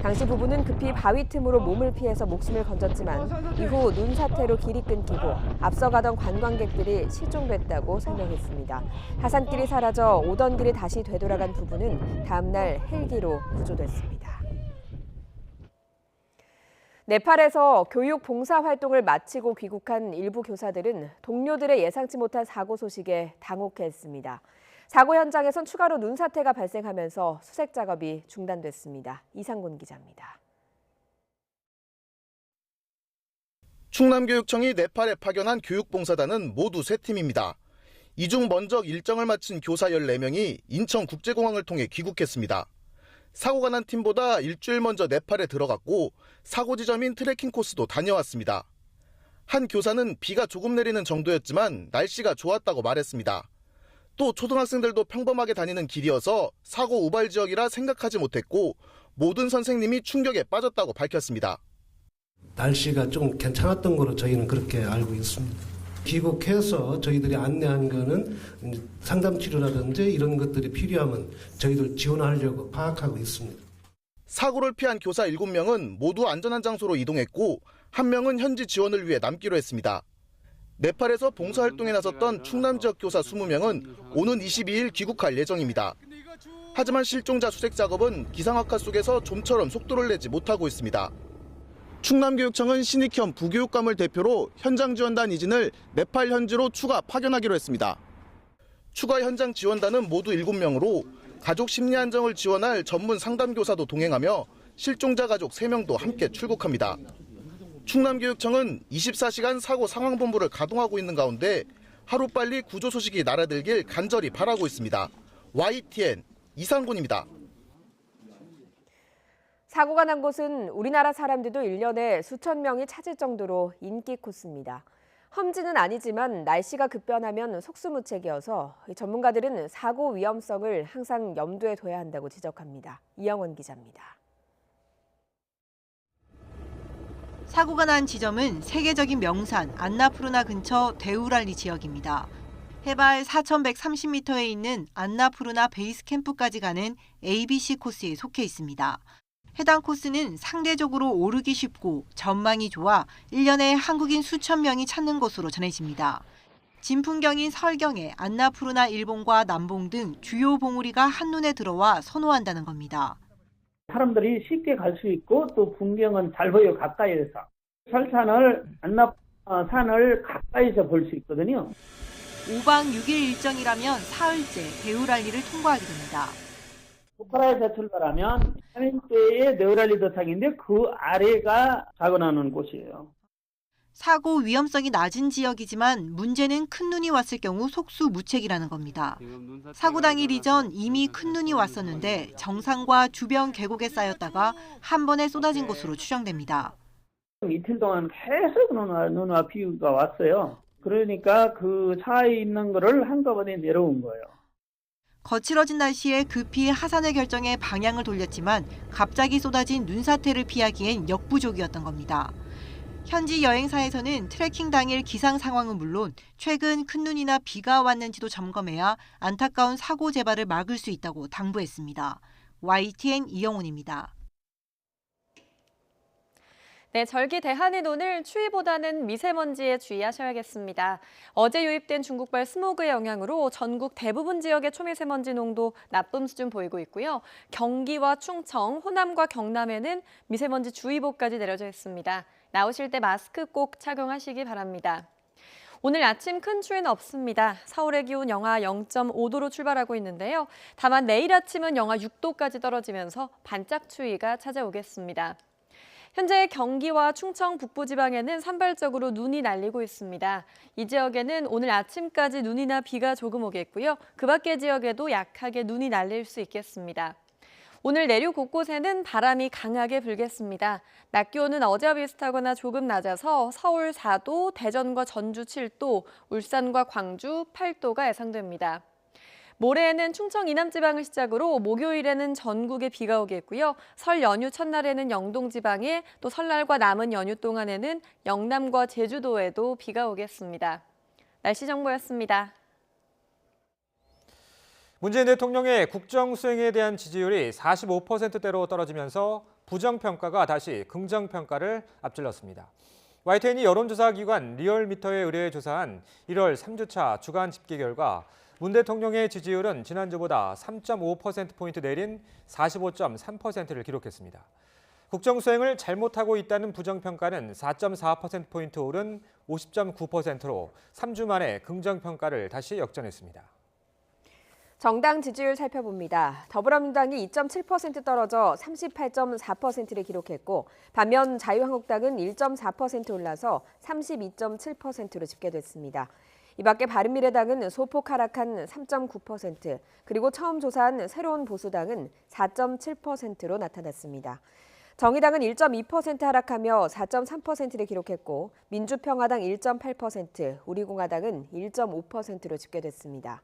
당시 부부는 급히 바위 틈으로 몸을 피해서 목숨을 건졌지만 이후 눈사태로 길이 끊기고 앞서가던 관광객들이 실종됐다고 설명했습니다. 하산길이 사라져 오던 길이 다시 되돌아간 부부는 다음 날 헬기로 구조됐습니다. 네팔에서 교육 봉사 활동을 마치고 귀국한 일부 교사들은 동료들의 예상치 못한 사고 소식에 당혹해했습니다. 사고 현장에선 추가로 눈사태가 발생하면서 수색 작업이 중단됐습니다. 이상곤 기자입니다. 충남교육청이 네팔에 파견한 교육봉사단은 모두 3팀입니다. 이 중 먼저 일정을 마친 교사 14명이 인천국제공항을 통해 귀국했습니다. 사고가 난 팀보다 일주일 먼저 네팔에 들어갔고 사고 지점인 트레킹 코스도 다녀왔습니다. 한 교사는 비가 조금 내리는 정도였지만 날씨가 좋았다고 말했습니다. 또 초등학생들도 평범하게 다니는 길이어서 사고 우발 지역이라 생각하지 못했고 모든 선생님이 충격에 빠졌다고 밝혔습니다. 날씨가 좀 괜찮았던 거로 저희는 그렇게 알고 있습니다. 귀국해서 저희들이 안내한 거는 상담 치료라든지 이런 것들이 필요하면 저희들 지원하려고 파악하고 있습니다. 사고를 피한 교사 7명은 모두 안전한 장소로 이동했고 1명은 현지 지원을 위해 남기로 했습니다. 네팔에서 봉사활동에 나섰던 충남 지역 교사 20명은 오는 22일 귀국할 예정입니다. 하지만 실종자 수색 작업은 기상악화 속에서 좀처럼 속도를 내지 못하고 있습니다. 충남교육청은 신익현 부교육감을 대표로 현장 지원단 이진을 네팔 현지로 추가 파견하기로 했습니다. 추가 현장 지원단은 모두 7명으로 가족 심리 안정을 지원할 전문 상담교사도 동행하며 실종자 가족 3명도 함께 출국합니다. 충남교육청은 24시간 사고 상황본부를 가동하고 있는 가운데 하루빨리 구조 소식이 날아들길 간절히 바라고 있습니다. YTN 이상곤입니다. 사고가 난 곳은 우리나라 사람들도 1년에 수천 명이 찾을 정도로 인기 코스입니다. 험지는 아니지만 날씨가 급변하면 속수무책이어서 전문가들은 사고 위험성을 항상 염두에 둬야 한다고 지적합니다. 이영원 기자입니다. 사고가 난 지점은 세계적인 명산 안나푸르나 근처 데우랄리 지역입니다. 해발 4,130m에 있는 안나푸르나 베이스 캠프까지 가는 ABC 코스에 속해 있습니다. 해당 코스는 상대적으로 오르기 쉽고 전망이 좋아 1년에 한국인 수천 명이 찾는 곳으로 전해집니다. 진풍경인 설경에 안나푸르나 일봉과 남봉 등 주요 봉우리가 한눈에 들어와 선호한다는 겁니다. 사람들이 쉽게 갈 수 있고 또 풍경은 잘 보여 가까이에서. 설산을 안나산을 가까이서 볼 수 있거든요. 5박 6일 일정이라면 사흘째 데우랄리를 통과하게 됩니다. 포카라에서 출발하면 3일째의 데우랄리 도착인데 그 아래가 사고 나는 곳이에요. 사고 위험성이 낮은 지역이지만 문제는 큰 눈이 왔을 경우 속수무책이라는 겁니다. 사고 당일 이전 이미 큰 눈이 왔었는데 정상과 주변 계곡에 쌓였다가 한 번에 쏟아진 것으로 추정됩니다. 이틀 동안 계속 눈과 비가 왔어요. 그러니까 그 차에 있는 거를 한꺼번에 내려온 거예요. 거칠어진 날씨에 급히 하산을 결정해 방향을 돌렸지만 갑자기 쏟아진 눈사태를 피하기엔 역부족이었던 겁니다. 현지 여행사에서는 트레킹 당일 기상 상황은 물론 최근 큰 눈이나 비가 왔는지도 점검해야 안타까운 사고 재발을 막을 수 있다고 당부했습니다. YTN 이영훈입니다. 네, 절기 대한인 오늘 추위보다는 미세먼지에 주의하셔야겠습니다. 어제 유입된 중국발 스모그의 영향으로 전국 대부분 지역의 초미세먼지 농도 나쁨 수준 보이고 있고요. 경기와 충청, 호남과 경남에는 미세먼지 주의보까지 내려져 있습니다. 나오실 때 마스크 꼭 착용하시기 바랍니다. 오늘 아침 큰 추위는 없습니다. 서울의 기온 영하 0.5도로 출발하고 있는데요. 다만 내일 아침은 영하 6도까지 떨어지면서 반짝 추위가 찾아오겠습니다. 현재 경기와 충청 북부지방에는 산발적으로 눈이 날리고 있습니다. 이 지역에는 오늘 아침까지 눈이나 비가 조금 오겠고요. 그 밖의 지역에도 약하게 눈이 날릴 수 있겠습니다. 오늘 내륙 곳곳에는 바람이 강하게 불겠습니다. 낮 기온은 어제와 비슷하거나 조금 낮아서 서울 4도, 대전과 전주 7도, 울산과 광주 8도가 예상됩니다. 모레에는 충청 이남지방을 시작으로 목요일에는 전국에 비가 오겠고요. 설 연휴 첫날에는 영동지방에 또 설날과 남은 연휴 동안에는 영남과 제주도에도 비가 오겠습니다. 날씨 정보였습니다. 문재인 대통령의 국정 수행에 대한 지지율이 45%대로 떨어지면서 부정평가가 다시 긍정평가를 앞질렀습니다. YTN이 여론조사 기관 리얼미터에 의뢰해 조사한 1월 3주차 주간 집계 결과 문 대통령의 지지율은 지난주보다 3.5%포인트 내린 45.3%를 기록했습니다. 국정 수행을 잘못하고 있다는 부정평가는 4.4%포인트 오른 50.9%로 3주 만에 긍정평가를 다시 역전했습니다. 정당 지지율 살펴봅니다. 더불어민주당이 2.7% 떨어져 38.4%를 기록했고 반면 자유한국당은 1.4% 올라서 32.7%로 집계됐습니다. 이 밖에 바른미래당은 소폭 하락한 3.9%, 그리고 처음 조사한 새로운 보수당은 4.7%로 나타났습니다. 정의당은 1.2% 하락하며 4.3%를 기록했고 민주평화당 1.8%, 우리공화당은 1.5%로 집계됐습니다.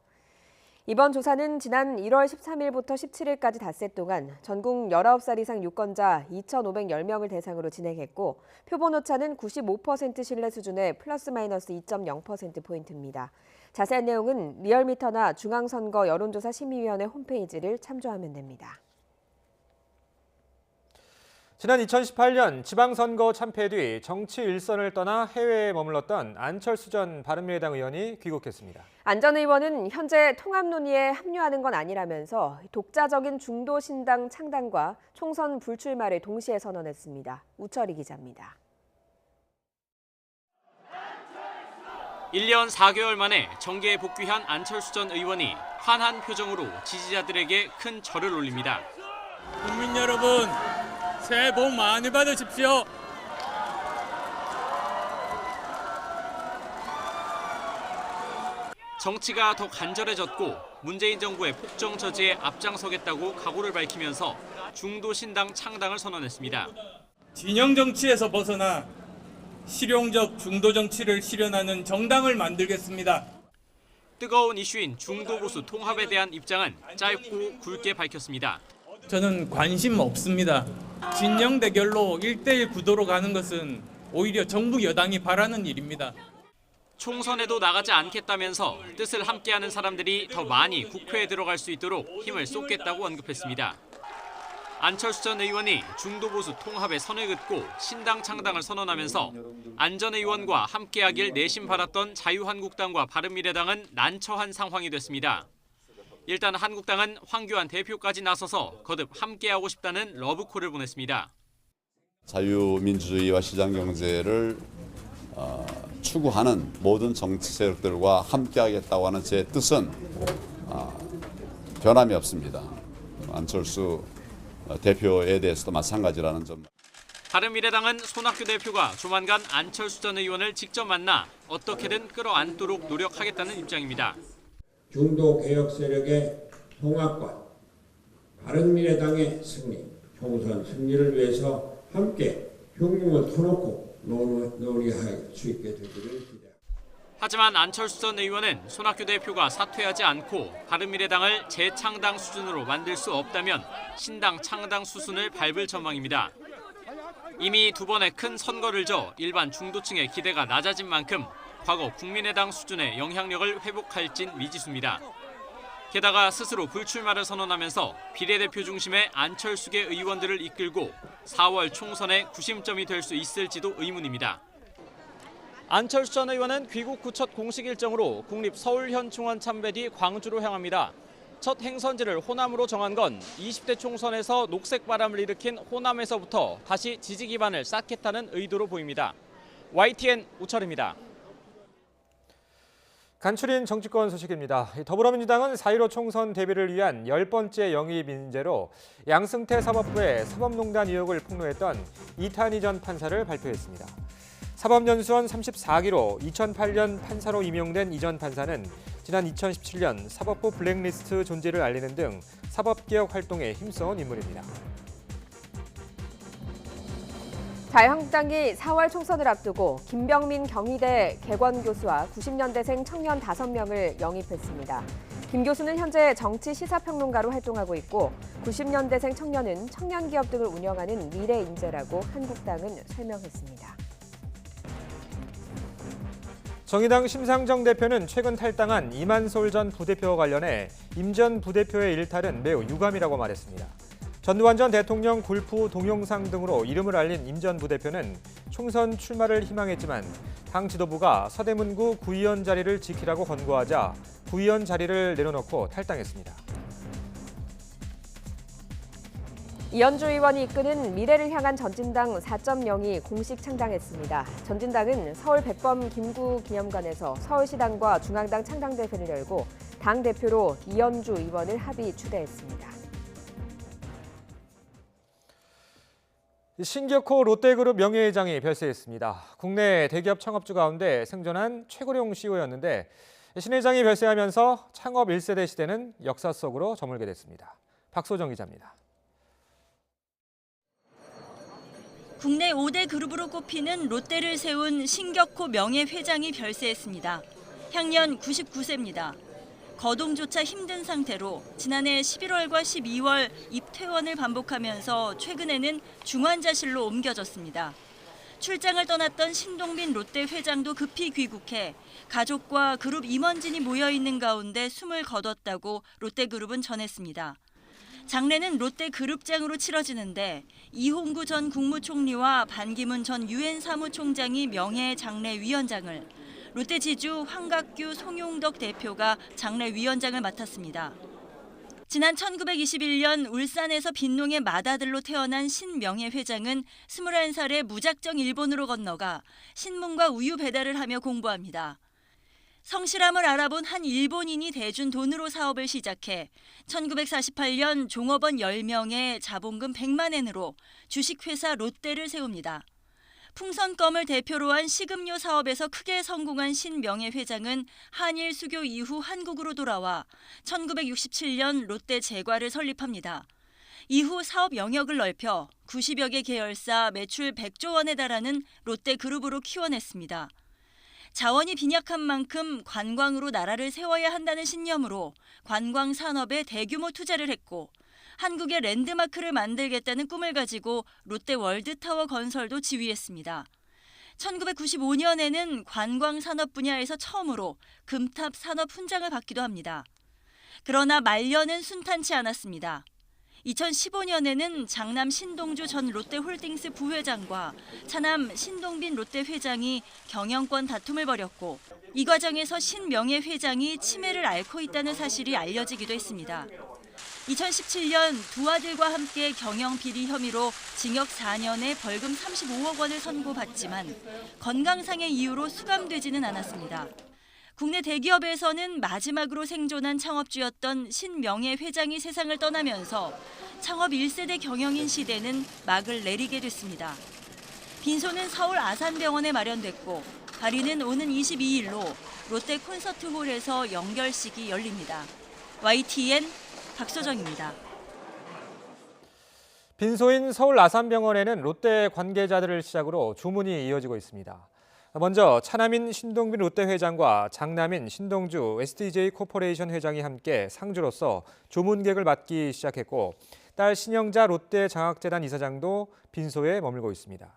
이번 조사는 지난 1월 13일부터 17일까지 닷새 동안 전국 19살 이상 유권자 2,510명을 대상으로 진행했고 표본 오차는 95% 신뢰 수준의 플러스 마이너스 2.0%포인트입니다. 자세한 내용은 리얼미터나 중앙선거 여론조사 심의위원회 홈페이지를 참조하면 됩니다. 지난 2018년 지방선거 참패 뒤 정치 일선을 떠나 해외에 머물렀던 안철수 전 바른미래당 의원이 귀국했습니다. 안 전 의원은 현재 통합 논의에 합류하는 건 아니라면서 독자적인 중도 신당 창당과 총선 불출마를 동시에 선언했습니다. 우철희 기자입니다. 1년 4개월 만에 정계에 복귀한 안철수 전 의원이 환한 표정으로 지지자들에게 큰 절을 올립니다. 국민 여러분, 새해 복 많이 받으십시오. 정치가 더 간절해졌고 문재인 정부의 폭정 저지에 앞장서겠다고 각오를 밝히면서 중도 신당 창당을 선언했습니다. 진영 정치에서 벗어나 실용적 중도 정치를 실현하는 정당을 만들겠습니다. 뜨거운 이슈인 중도 보수 통합에 대한 입장은 짧고 굵게 밝혔습니다. 저는 관심 없습니다. 진영 대결로 1대1 구도로 가는 것은 오히려 정부 여당이 바라는 일입니다. 총선에도 나가지 않겠다면서 뜻을 함께하는 사람들이 더 많이 국회에 들어갈 수 있도록 힘을 쏟겠다고 언급했습니다. 안철수 전 의원이 중도보수 통합에 선을 긋고 신당 창당을 선언하면서 안 전 의원과 함께하길 내심 바랐던 자유한국당과 바른미래당은 난처한 상황이 됐습니다. 일단 한국당은 황교안 대표까지 나서서 거듭 함께하고 싶다는 러브콜을 보냈습니다. 자유민주주의와 시장경제를 추구하는 모든 정치 세력들과 함께하겠다고 하는 제 뜻은 변함이 없습니다. 안철수 대표에 대해서도 마찬가지라는 점. 바른미래당은 손학규 대표가 조만간 안철수 전 의원을 직접 만나 어떻게든 끌어안도록 노력하겠다는 입장입니다. 중도 개혁 세력의 통합과 바른미래당의 승리, 총선 승리를 위해서 함께 흉흉을 터놓고 논의할 수 있게 되기를 기대합니다. 하지만 안철수 전 의원은 손학규 대표가 사퇴하지 않고 바른미래당을 재창당 수준으로 만들 수 없다면 신당 창당 수순을 밟을 전망입니다. 이미 두 번의 큰 선거를 져 일반 중도층의 기대가 낮아진 만큼 과거 국민의당 수준의 영향력을 회복할진 미지수입니다. 게다가 스스로 불출마를 선언하면서 비례대표 중심의 안철수계 의원들을 이끌고 4월 총선의 구심점이 될 수 있을지도 의문입니다. 안철수 전 의원은 귀국 후 첫 공식 일정으로 국립 서울현충원 참배 뒤 광주로 향합니다. 첫 행선지를 호남으로 정한 건 20대 총선에서 녹색 바람을 일으킨 호남에서부터 다시 지지 기반을 쌓겠다는 의도로 보입니다. YTN 우철입니다. 간추린 정치권 소식입니다. 더불어민주당은 4.15 총선 대비를 위한 10번째 영입 인재로 양승태 사법부의 사법농단 의혹을 폭로했던 이탄희 전 판사를 발표했습니다. 사법연수원 34기로 2008년 판사로 임용된 이 전 판사는 지난 2017년 사법부 블랙리스트 존재를 알리는 등 사법개혁 활동에 힘써온 인물입니다. 자유한국당이 4월 총선을 앞두고 김병민 경희대 개관교수와 90년대생 청년 5명을 영입했습니다. 김 교수는 현재 정치 시사평론가로 활동하고 있고 90년대생 청년은 청년기업 등을 운영하는 미래 인재라고 한국당은 설명했습니다. 정의당 심상정 대표는 최근 탈당한 이만솔 전 부대표와 관련해 임 전 부대표의 일탈은 매우 유감이라고 말했습니다. 전두환 전 대통령 골프 동영상 등으로 이름을 알린 임 전 부대표는 총선 출마를 희망했지만 당 지도부가 서대문구 구의원 자리를 지키라고 권고하자 구의원 자리를 내려놓고 탈당했습니다. 이현주 의원이 이끄는 미래를 향한 전진당 4.0이 공식 창당했습니다. 전진당은 서울 백범 김구 기념관에서 서울시당과 중앙당 창당대회를 열고 당 대표로 이현주 의원을 합의 추대했습니다. 신격호 롯데그룹 명예회장이 별세했습니다. 국내 대기업 창업주 가운데 생존한 최고령 CEO였는데 신 회장이 별세하면서 창업 1세대 시대는 역사 속으로 저물게 됐습니다. 박소정 기자입니다. 국내 5대 그룹으로 꼽히는 롯데를 세운 신격호 명예회장이 별세했습니다. 향년 99세입니다. 거동조차 힘든 상태로 지난해 11월과 12월 입퇴원을 반복하면서 최근에는 중환자실로 옮겨졌습니다. 출장을 떠났던 신동빈 롯데 회장도 급히 귀국해 가족과 그룹 임원진이 모여있는 가운데 숨을 거뒀다고 롯데그룹은 전했습니다. 장례는 롯데 그룹장으로 치러지는데 이홍구 전 국무총리와 반기문 전 유엔 사무총장이 명예 장례위원장을, 롯데 지주 황각규 송용덕 대표가 장례위원장을 맡았습니다. 지난 1921년 울산에서 빈농의 맏아들로 태어난 신 명예회장은 21살에 무작정 일본으로 건너가 신문과 우유 배달을 하며 공부합니다. 성실함을 알아본 한 일본인이 대준 돈으로 사업을 시작해 1948년 종업원 10명에 자본금 100만 엔으로 주식회사 롯데를 세웁니다. 풍선껌을 대표로 한 식음료 사업에서 크게 성공한 신명예 회장은 한일 수교 이후 한국으로 돌아와 1967년 롯데 제과를 설립합니다. 이후 사업 영역을 넓혀 90여 개 계열사 매출 100조 원에 달하는 롯데그룹으로 키워냈습니다. 자원이 빈약한 만큼 관광으로 나라를 세워야 한다는 신념으로 관광 산업에 대규모 투자를 했고 한국의 랜드마크를 만들겠다는 꿈을 가지고 롯데 월드타워 건설도 지휘했습니다. 1995년에는 관광 산업 분야에서 처음으로 금탑 산업 훈장을 받기도 합니다. 그러나 말년은 순탄치 않았습니다. 2015년에는 장남 신동주 전 롯데홀딩스 부회장과 차남 신동빈 롯데 회장이 경영권 다툼을 벌였고 이 과정에서 신명예 회장이 치매를 앓고 있다는 사실이 알려지기도 했습니다. 2017년 두 아들과 함께 경영 비리 혐의로 징역 4년에 벌금 35억 원을 선고받지만 건강상의 이유로 수감되지는 않았습니다. 국내 대기업에서는 마지막으로 생존한 창업주였던 신명예 회장이 세상을 떠나면서 창업 1세대 경영인 시대는 막을 내리게 됐습니다. 빈소는 서울 아산병원에 마련됐고 발의는 오는 22일로 롯데 콘서트홀에서 연결식이 열립니다. YTN 박소정입니다. 빈소인 서울 아산병원에는 롯데 관계자들을 시작으로 주문이 이어지고 있습니다. 먼저 차남인 신동빈 롯데 회장과 장남인 신동주 SDJ 코퍼레이션 회장이 함께 상주로서 조문객을 맡기 시작했고 딸 신영자 롯데 장학재단 이사장도 빈소에 머물고 있습니다.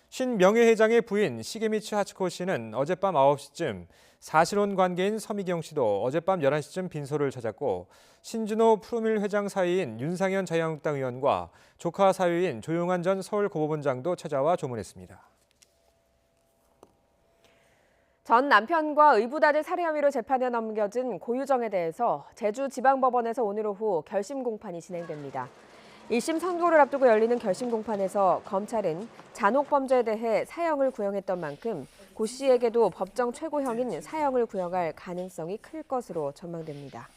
신명예 회장의 부인 시게미츠 하츠코 씨는 어젯밤 9시쯤 사실혼 관계인 서미경 씨도 어젯밤 11시쯤 빈소를 찾았고 신준호 푸르밀 회장 사위인 윤상현 자유한국당 의원과 조카 사위인 조용한 전 서울고법원장도 찾아와 조문했습니다. 전 남편과 의붓아들 살해 혐의로 재판에 넘겨진 고유정에 대해서 제주지방법원에서 오늘 오후 결심 공판이 진행됩니다. 1심 선고를 앞두고 열리는 결심 공판에서 검찰은 잔혹 범죄에 대해 사형을 구형했던 만큼 고 씨에게도 법정 최고형인 사형을 구형할 가능성이 클 것으로 전망됩니다.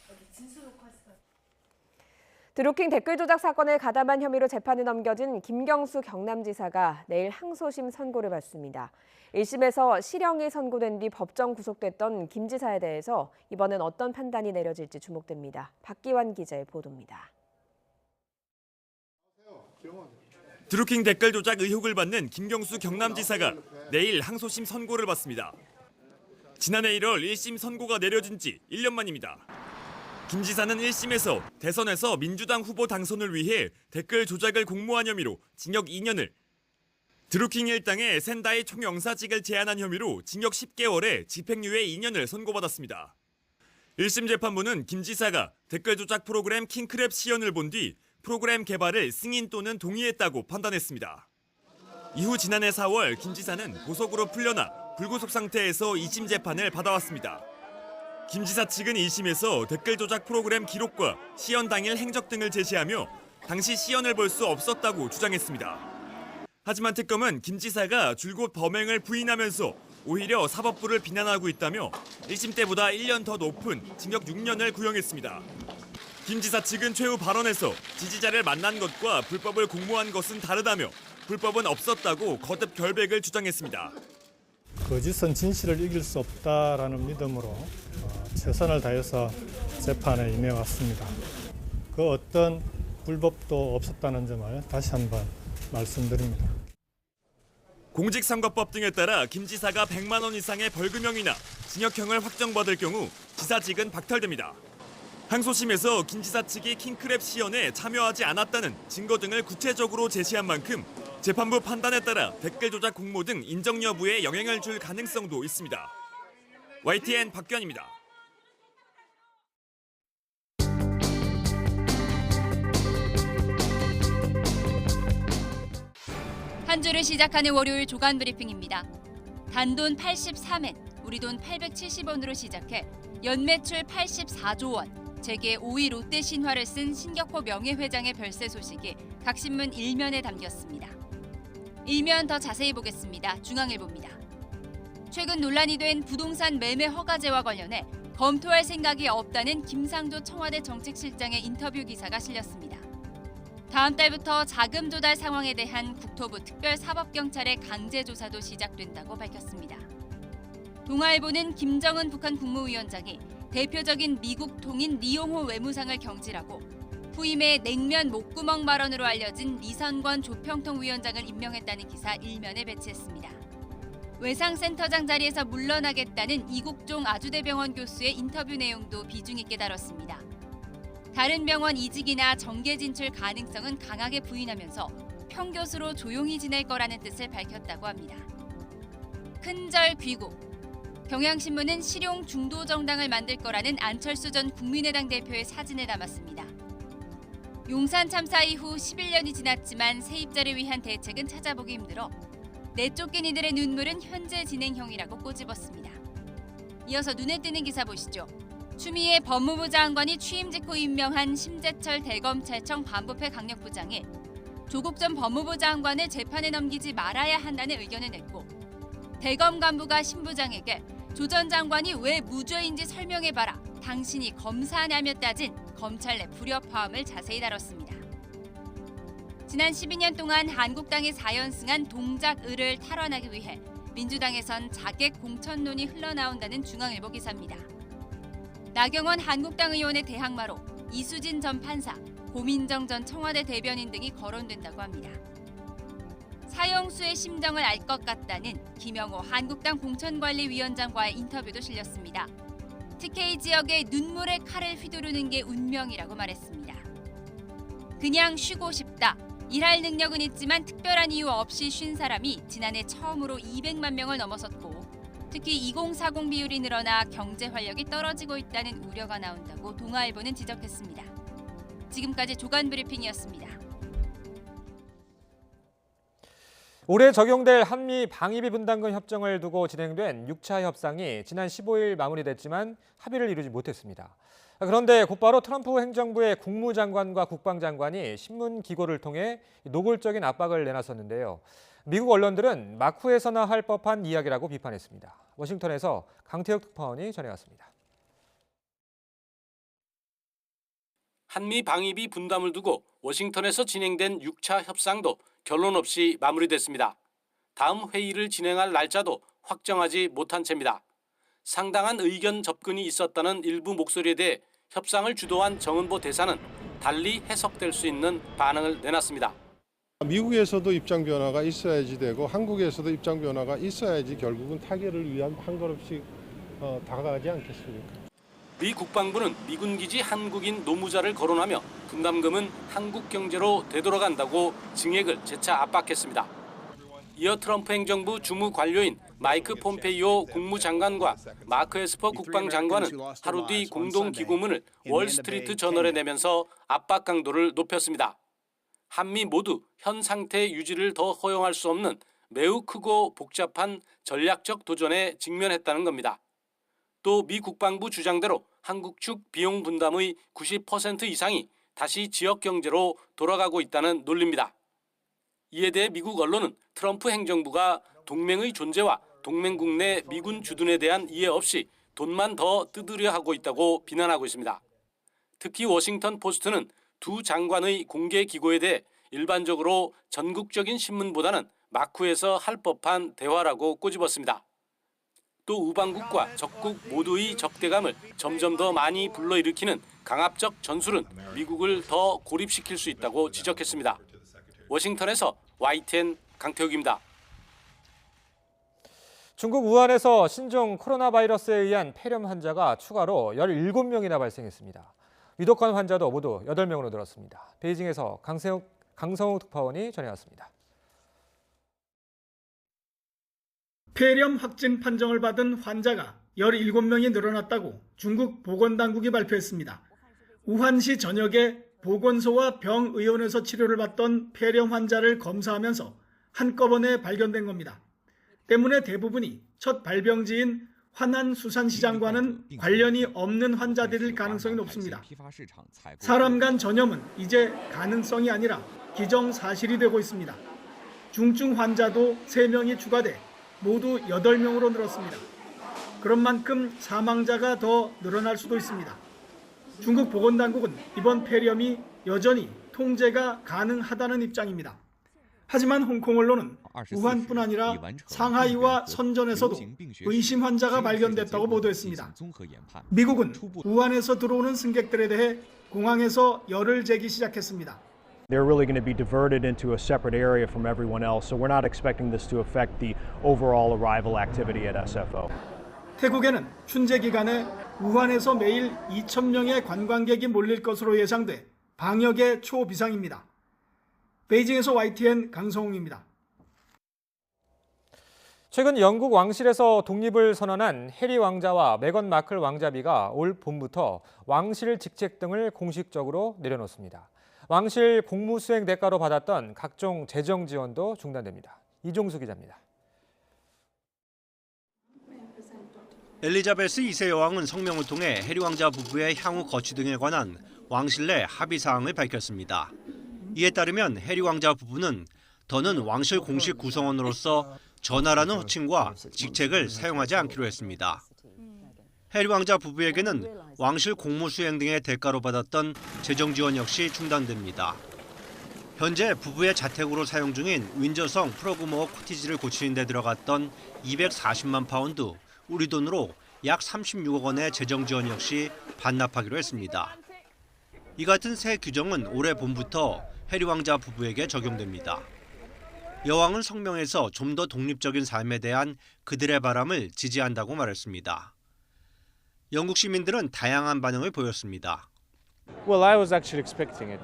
드루킹 댓글 조작 사건에 가담한 혐의로 재판에 넘겨진 김경수 경남지사가 내일 항소심 선고를 받습니다. 1심에서 실형이 선고된 뒤 법정 구속됐던 김 지사에 대해서 이번엔 어떤 판단이 내려질지 주목됩니다. 박기환 기자의 보도입니다. 드루킹 댓글 조작 의혹을 받는 김경수 경남지사가 내일 항소심 선고를 받습니다. 지난해 1월 1심 선고가 내려진 지 1년 만입니다. 김 지사는 1심에서 대선에서 민주당 후보 당선을 위해 댓글 조작을 공모한 혐의로 징역 2년을, 드루킹 일당의 샌다이 총영사직을 제안한 혐의로 징역 10개월에 집행유예 2년을 선고받았습니다. 1심 재판부는 김 지사가 댓글 조작 프로그램 킹크랩 시연을 본 뒤 프로그램 개발을 승인 또는 동의했다고 판단했습니다. 이후 지난해 4월 김 지사는 보석으로 풀려나 불구속 상태에서 2심 재판을 받아왔습니다. 김 지사 측은 1심에서 댓글 조작 프로그램 기록과 시연 당일 행적 등을 제시하며 당시 시연을 볼 수 없었다고 주장했습니다. 하지만 특검은 김 지사가 줄곧 범행을 부인하면서 오히려 사법부를 비난하고 있다며 1심 때보다 1년 더 높은 징역 6년을 구형했습니다. 김 지사 측은 최후 발언에서 지지자를 만난 것과 불법을 공모한 것은 다르다며 불법은 없었다고 거듭 결백을 주장했습니다. 거짓은 진실을 이길 수 없다라는 믿음으로 최선을 다해서 재판에 임해왔습니다. 그 어떤 불법도 없었다는 점을 다시 한번 말씀드립니다. 공직선거법 등에 따라 김 지사가 100만 원 이상의 벌금형이나 징역형을 확정받을 경우 지사직은 박탈됩니다. 항소심에서 김 지사 측이 킹크랩 시연에 참여하지 않았다는 증거 등을 구체적으로 제시한 만큼 재판부 판단에 따라 댓글 조작 공모 등 인정 여부에 영향을 줄 가능성도 있습니다. YTN 박규환입니다. 한 주를 시작하는 월요일 조간 브리핑입니다. 단돈 83엔, 우리 돈 870원으로 시작해 연매출 84조 원, 재계 5위 롯데 신화를 쓴 신격호 명예회장의 별세 소식이 각 신문 1면에 담겼습니다. 1면 더 자세히 보겠습니다. 중앙일보입니다. 최근 논란이 된 부동산 매매 허가제와 관련해 검토할 생각이 없다는 김상조 청와대 정책실장의 인터뷰 기사가 실렸습니다. 다음 달부터 자금 조달 상황에 대한 국토부 특별사법경찰의 강제조사도 시작된다고 밝혔습니다. 동아일보는 김정은 북한 국무위원장이 대표적인 미국 통인 리용호 외무상을 경질하고 후임에 냉면 목구멍 발언으로 알려진 리선권 조평통 위원장을 임명했다는 기사 1면에 배치했습니다. 외상센터장 자리에서 물러나겠다는 이국종 아주대병원 교수의 인터뷰 내용도 비중 있게 다뤘습니다. 다른 병원 이직이나 정계 진출 가능성은 강하게 부인하면서 평교수로 조용히 지낼 거라는 뜻을 밝혔다고 합니다. 큰절 귀국. 경향신문은 실용 중도 정당을 만들 거라는 안철수 전 국민의당 대표의 사진을 담았습니다. 용산 참사 이후 11년이 지났지만 세입자를 위한 대책은 찾아보기 힘들어 내쫓긴 이들의 눈물은 현재 진행형이라고 꼬집었습니다. 이어서 눈에 띄는 기사 보시죠. 추미애 법무부 장관이 취임 직후 임명한 심재철 대검찰청 반부패 강력부장이 조국 전 법무부 장관을 재판에 넘기지 말아야 한다는 의견을 냈고 대검 간부가 신 부장에게 조 전 장관이 왜 무죄인지 설명해봐라. 당신이 검사냐며 따진 검찰 내 불협화음을 자세히 다뤘습니다. 지난 12년 동안 한국당이 4연승한 동작을을 탈환하기 위해 민주당에선 자객 공천론이 흘러나온다는 중앙일보 기사입니다. 나경원 한국당 의원의 대항마로 이수진 전 판사, 고민정 전 청와대 대변인 등이 거론된다고 합니다. 사형수의 심정을 알 것 같다는 김영호 한국당 공천관리위원장과의 인터뷰도 실렸습니다. TK 지역에 눈물의 칼을 휘두르는 게 운명이라고 말했습니다. 그냥 쉬고 싶다. 일할 능력은 있지만 특별한 이유 없이 쉰 사람이 지난해 처음으로 200만 명을 넘어섰고 특히 2040 비율이 늘어나 경제 활력이 떨어지고 있다는 우려가 나온다고 동아일보는 지적했습니다. 지금까지 조간 브리핑이었습니다. 올해 적용될 한미 방위비 분담금 협정을 두고 진행된 6차 협상이 지난 15일 마무리됐지만 합의를 이루지 못했습니다. 그런데 곧바로 트럼프 행정부의 국무장관과 국방장관이 신문 기고를 통해 노골적인 압박을 내놨었는데요. 미국 언론들은 마쿠에서나 할 법한 이야기라고 비판했습니다. 워싱턴에서 강태혁 특파원이 전해왔습니다. 한미 방위비 분담을 두고 워싱턴에서 진행된 6차 협상도 결론 없이 마무리됐습니다. 다음 회의를 진행할 날짜도 확정하지 못한 채입니다. 상당한 의견 접근이 있었다는 일부 목소리에 대해 협상을 주도한 정은보 대사는 달리 해석될 수 있는 반응을 내놨습니다. 미국에서도 입장 변화가 있어야지 되고 한국에서도 입장 변화가 있어야지 결국은 타결을 위한 한 걸음씩 다가가지 않겠습니까? 미 국방부는 미군 기지 한국인 노무자를 거론하며 분담금은 한국 경제로 되돌아간다고 증액을 재차 압박했습니다. 이어 트럼프 행정부 주무 관료인 마이크 폼페이오 국무장관과 마크 에스퍼 국방장관은 하루 뒤 공동 기고문을 월스트리트 저널에 내면서 압박 강도를 높였습니다. 한미 모두 현 상태 유지를 더 허용할 수 없는 매우 크고 복잡한 전략적 도전에 직면했다는 겁니다. 또 미 국방부 주장대로 한국 측 비용 분담의 90% 이상이 다시 지역 경제로 돌아가고 있다는 논리입니다. 이에 대해 미국 언론은 트럼프 행정부가 동맹의 존재와 동맹국 내 미군 주둔에 대한 이해 없이 돈만 더 뜯으려 하고 있다고 비난하고 있습니다. 특히 워싱턴 포스트는 두 장관의 공개 기고에 대해 일반적으로 전국적인 신문보다는 마쿠에서 할 법한 대화라고 꼬집었습니다. 또 우방국과 적국 모두의 적대감을 점점 더 많이 불러일으키는 강압적 전술은 미국을 더 고립시킬 수 있다고 지적했습니다. 워싱턴에서 YTN 강태욱입니다. 중국 우한에서 신종 코로나 바이러스에 의한 폐렴 환자가 추가로 17명이나 발생했습니다. 위독한 환자도 모두 8명으로 늘었습니다. 베이징에서 강성욱 특파원이 전해왔습니다. 폐렴 확진 판정을 받은 환자가 17명이 늘어났다고 중국 보건당국이 발표했습니다. 우한시 전역에 보건소와 병의원에서 치료를 받던 폐렴 환자를 검사하면서 한꺼번에 발견된 겁니다. 때문에 대부분이 첫 발병지인 화난 수산시장과는 관련이 없는 환자들일 가능성이 높습니다. 사람 간 전염은 이제 가능성이 아니라 기정사실이 되고 있습니다. 중증 환자도 3명이 추가돼 모두 8명으로 늘었습니다. 그런 만큼 사망자가 더 늘어날 수도 있습니다. 중국 보건당국은 이번 폐렴이 여전히 통제가 가능하다는 입장입니다. 하지만 홍콩 언론은 우한뿐 아니라 상하이와 선전에서도 의심 환자가 발견됐다고 보도했습니다. 미국은 우한에서 들어오는 승객들에 대해 공항에서 열을 재기 시작했습니다. They're really going to be diverted into a separate area from everyone else, so we're not expecting this to affect the overall arrival activity at SFO. 태국에는 춘제 기간에 우한에서 매일 2,000명의 관광객이 몰릴 것으로 예상돼 방역에 초비상입니다. 베이징에서 YTN 강성웅입니다. 최근 영국 왕실에서 독립을 선언한 해리 왕자와 메건 마클 왕자비가 올 봄부터 왕실 직책 등을 공식적으로 내려놓습니다. 왕실 공무 수행 대가로 받았던 각종 재정 지원도 중단됩니다. 이종수 기자입니다. 엘리자베스 2세 여왕은 성명을 통해 해리 왕자 부부의 향후 거취 등에 관한 왕실 내 합의 사항을 밝혔습니다. 이에 따르면 해리 왕자 부부는 더는 왕실 공식 구성원으로서 전하라는 호칭과 직책을 사용하지 않기로 했습니다. 해리 왕자 부부에게는 왕실 공무 수행 등의 대가로 받았던 재정 지원 역시 중단됩니다. 현재 부부의 자택으로 사용 중인 윈저성 프로그모어 코티지를 고치는 데 들어갔던 240만 파운드, 우리 돈으로 약 36억 원의 재정 지원 역시 반납하기로 했습니다. 이 같은 새 규정은 올해 봄부터 해리 왕자 부부에게 적용됩니다. 여왕은 성명에서 좀 더 독립적인 삶에 대한 그들의 바람을 지지한다고 말했습니다. 영국 시민들은 다양한 반응을 보였습니다. Well, I was actually expecting it.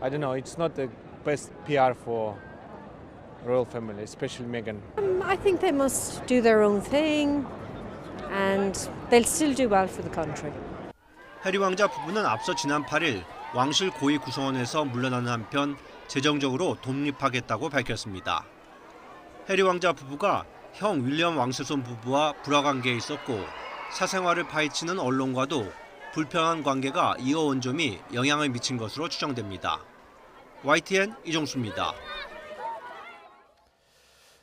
I don't know. It's not the best PR for royal family, especially Meghan. I think they must do their own thing, and they'll still do well for the country. 해리 왕자 부부는 앞서 지난 8일 왕실 고위 구성원에서 물러나는 한편 재정적으로 독립하겠다고 밝혔습니다. 해리 왕자 부부가 형 윌리엄 왕세손 부부와 불화관계에 있었고 사생활을 파헤치는 언론과도 불편한 관계가 이어온 점이 영향을 미친 것으로 추정됩니다. YTN 이종수입니다.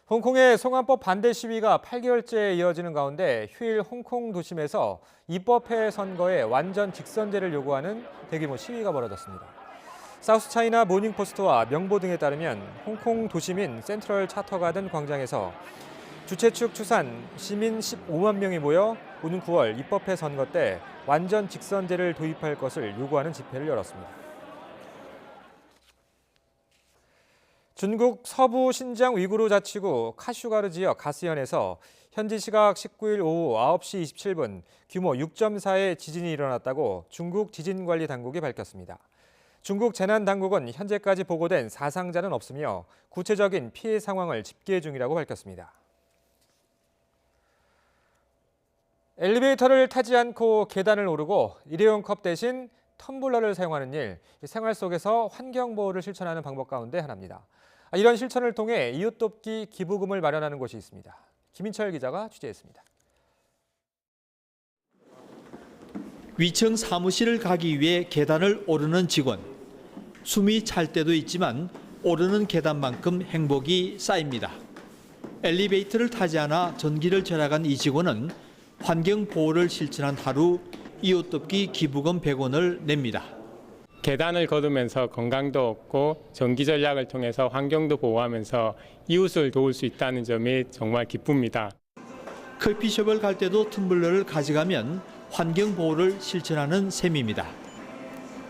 홍콩의 송환법 반대 시위가 8개월째 이어지는 가운데 휴일 홍콩 도심에서 입법회 선거에 완전 직선제를 요구하는 대규모 시위가 벌어졌습니다. 사우스차이나 모닝포스트와 명보 등에 따르면 홍콩 도심인 센트럴 차터가든 광장에서 주최 측 추산 시민 15만 명이 모여 오는 9월 입법회 선거 때 완전 직선제를 도입할 것을 요구하는 집회를 열었습니다. 중국 서부 신장 위구르 자치구 카슈가르 지역 가스현에서 현지 시각 19일 오후 9시 27분 규모 6.4의 지진이 일어났다고 중국 지진관리당국이 밝혔습니다. 중국 재난당국은 현재까지 보고된 사상자는 없으며 구체적인 피해 상황을 집계 중이라고 밝혔습니다. 엘리베이터를 타지 않고 계단을 오르고 일회용 컵 대신 텀블러를 사용하는 일, 생활 속에서 환경보호를 실천하는 방법 가운데 하나입니다. 이런 실천을 통해 이웃돕기 기부금을 마련하는 곳이 있습니다. 김인철 기자가 취재했습니다. 위층 사무실을 가기 위해 계단을 오르는 직원. 숨이 찰 때도 있지만 오르는 계단만큼 행복이 쌓입니다. 엘리베이터를 타지 않아 전기를 절약한 이 직원은 환경보호를 실천한 하루 이웃돕기 기부금 100원을 냅니다. 계단을 걸으면서 건강도 얻고 전기 전략을 통해서 환경도 보호하면서 이웃을 도울 수 있다는 점이 정말 기쁩니다. 커피숍을 갈 때도 텀블러를 가져가면 환경보호를 실천하는 셈입니다.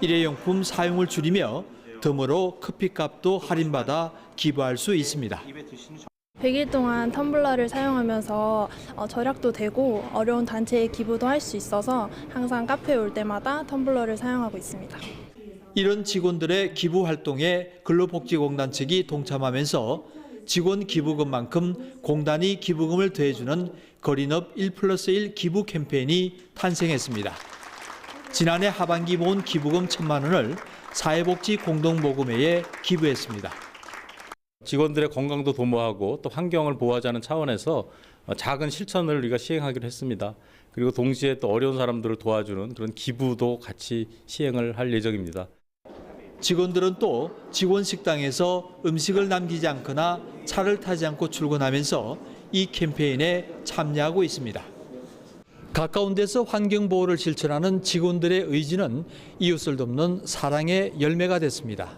일회용품 사용을 줄이며 덤으로 커피값도 할인받아 기부할 수 있습니다. 100일 동안 텀블러를 사용하면서 절약도 되고 어려운 단체에 기부도 할 수 있어서 항상 카페에 올 때마다 텀블러를 사용하고 있습니다. 이런 직원들의 기부 활동에 근로복지공단 측이 동참하면서 직원 기부금만큼 공단이 기부금을 더해주는 거린업 1+1 기부 캠페인이 탄생했습니다. 지난해 하반기 모은 기부금 1,000만 원을 사회복지 공동모금회에 기부했습니다. 직원들의 건강도 도모하고 또 환경을 보호하자는 차원에서 작은 실천을 우리가 시행하기로 했습니다. 그리고 동시에 또 어려운 사람들을 도와주는 그런 기부도 같이 시행을 할 예정입니다. 직원들은 또 직원 식당에서 음식을 남기지 않거나 차를 타지 않고 출근하면서 이 캠페인에 참여하고 있습니다. 가까운 데서 환경보호를 실천하는 직원들의 의지는 이웃을 돕는 사랑의 열매가 됐습니다.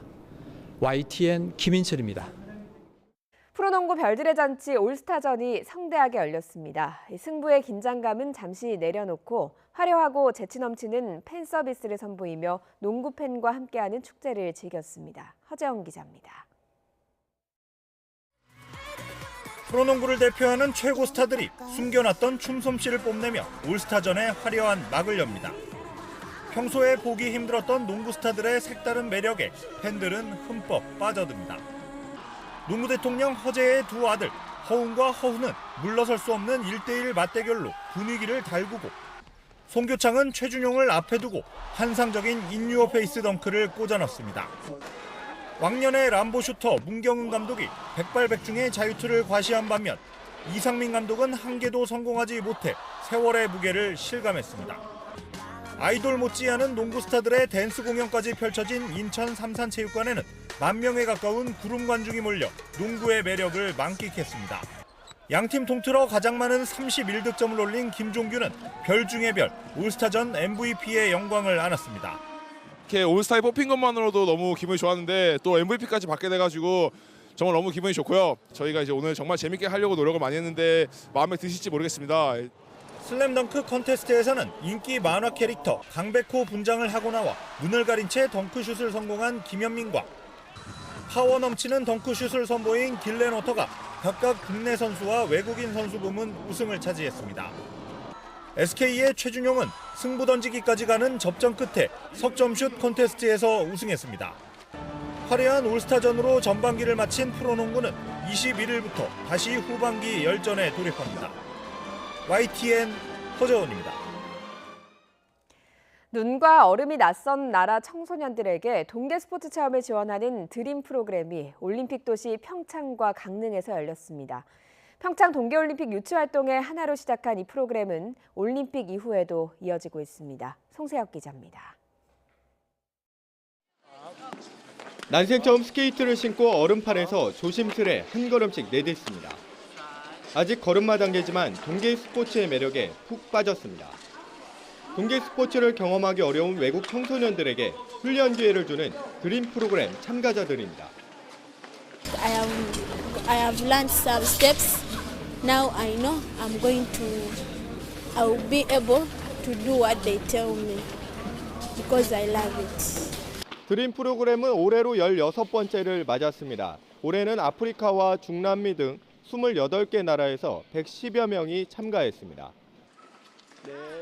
YTN 김인철입니다. 프로농구 별들의 잔치 올스타전이 성대하게 열렸습니다. 승부의 긴장감은 잠시 내려놓고 화려하고 재치 넘치는 팬 서비스를 선보이며 농구 팬과 함께하는 축제를 즐겼습니다. 허재영 기자입니다. 프로농구를 대표하는 최고 스타들이 숨겨놨던 춤솜씨를 뽐내며 올스타전에 화려한 막을 엽니다. 평소에 보기 힘들었던 농구 스타들의 색다른 매력에 팬들은 흠뻑 빠져듭니다. 농구 대통령 허재의 두 아들 허웅과 허훈은 물러설 수 없는 1대1 맞대결로 분위기를 달구고 송교창은 최준용을 앞에 두고 환상적인 인유어 페이스 덩크를 꽂아 넣습니다. 왕년의 람보 슈터 문경은 감독이 백발백중의 자유투를 과시한 반면 이상민 감독은 한 개도 성공하지 못해 세월의 무게를 실감했습니다. 아이돌 못지않은 농구 스타들의 댄스 공연까지 펼쳐진 인천 삼산체육관에는 10,000명에 가까운 구름 관중이 몰려 농구의 매력을 만끽했습니다. 양팀 통틀어 가장 많은 31득점을 올린 김종규는 별 중의 별, 올스타전 MVP의 영광을 안았습니다. 이렇게 올스타에 뽑힌 것만으로도 너무 기분이 좋았는데 또 MVP까지 받게 돼가지고 정말 너무 기분이 좋고요. 저희가 이제 오늘 정말 재밌게 하려고 노력을 많이 했는데 마음에 드실지 모르겠습니다. 슬램덩크 컨테스트에서는 인기 만화 캐릭터 강백호 분장을 하고 나와 눈을 가린 채 덩크슛을 성공한 김현민과 파워 넘치는 덩크슛을 선보인 길렌 워터가 각각 국내 선수와 외국인 선수 부문 우승을 차지했습니다. SK의 최준용은 승부 던지기까지 가는 접전 끝에 석점슛 콘테스트에서 우승했습니다. 화려한 올스타전으로 전반기를 마친 프로농구는 21일부터 다시 후반기 열전에 돌입합니다. YTN 허재원입니다. 눈과 얼음이 낯선 나라 청소년들에게 동계 스포츠 체험을 지원하는 드림 프로그램이 올림픽 도시 평창과 강릉에서 열렸습니다. 평창 동계올림픽 유치활동의 하나로 시작한 이 프로그램은 올림픽 이후에도 이어지고 있습니다. 송세혁 기자입니다. 난생 처음 스케이트를 신고 얼음판에서 조심스레 한 걸음씩 내딛습니다. 아직 걸음마 단계지만 동계 스포츠의 매력에 푹 빠졌습니다. 동계 스포츠를 경험하기 어려운 외국 청소년들에게 훈련 기회를 주는 드림 프로그램 참가자들입니다. I have learned some steps. Now I know I will be able to do what they tell me because I love it. 드림 프로그램은 올해로 16번째를 맞았습니다. 올해는 아프리카와 중남미 등 28개 나라에서 110여 명이 참가했습니다.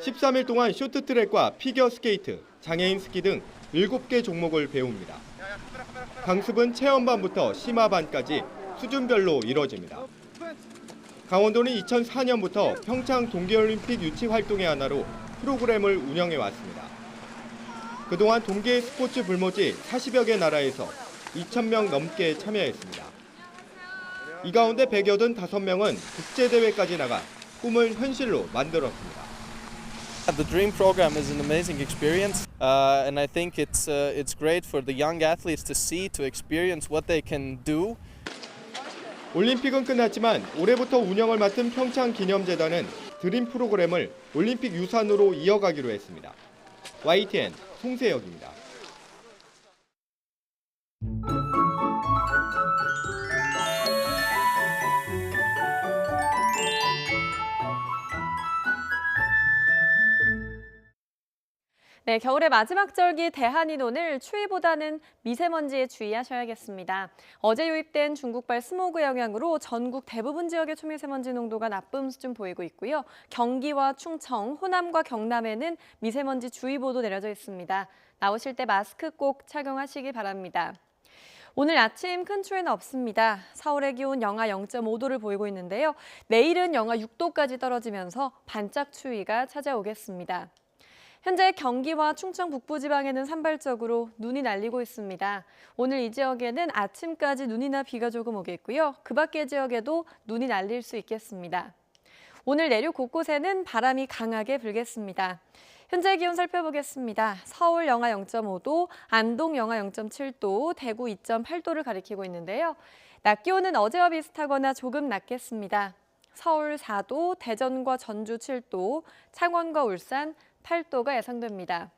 13일 동안 쇼트트랙과 피겨스케이트, 장애인 스키 등 7개 종목을 배웁니다. 강습은 체험반부터 심화반까지 수준별로 이뤄집니다. 강원도는 2004년부터 평창 동계올림픽 유치 활동의 하나로 프로그램을 운영해왔습니다. 그동안 동계 스포츠 불모지 40여 개 나라에서 2,000명 넘게 참여했습니다. 이 가운데 185명은 국제대회까지 나가 꿈을 현실로 만들었습니다. The Dream program is an amazing experience, and I think it's great for the young athletes to see, to experience what they can do. 올림픽은 끝났지만 올해부터 운영을 맡은 평창기념재단은 드림 프로그램을 올림픽 유산으로 이어가기로 했습니다. YTN 송세혁입니다. 네, 겨울의 마지막 절기 대한인 오늘 추위보다는 미세먼지에 주의하셔야겠습니다. 어제 유입된 중국발 스모그 영향으로 전국 대부분 지역의 초미세먼지 농도가 나쁨 수준 보이고 있고요. 경기와 충청, 호남과 경남에는 미세먼지 주의보도 내려져 있습니다. 나오실 때 마스크 꼭 착용하시기 바랍니다. 오늘 아침 큰 추위는 없습니다. 서울의 기온 영하 0.5도를 보이고 있는데요. 내일은 영하 6도까지 떨어지면서 반짝 추위가 찾아오겠습니다. 현재 경기와 충청 북부 지방에는 산발적으로 눈이 날리고 있습니다. 오늘 이 지역에는 아침까지 눈이나 비가 조금 오겠고요. 그 밖의 지역에도 눈이 날릴 수 있겠습니다. 오늘 내륙 곳곳에는 바람이 강하게 불겠습니다. 현재 기온 살펴보겠습니다. 서울 영하 0.5도, 안동 영하 0.7도, 대구 2.8도를 가리키고 있는데요. 낮 기온은 어제와 비슷하거나 조금 낮겠습니다. 서울 4도, 대전과 전주 7도, 창원과 울산 8도가 예상됩니다.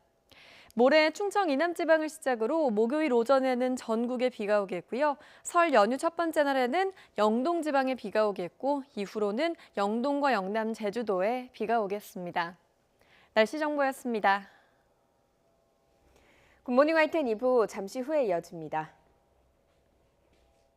모레 충청 이남 지방을 시작으로 목요일 오전에는 전국에 비가 오겠고요. 설 연휴 첫 번째 날에는 영동 지방에 비가 오겠고 이후로는 영동과 영남 제주도에 비가 오겠습니다. 날씨 정보였습니다. 굿모닝 화이트 2부 잠시 후에 이어집니다.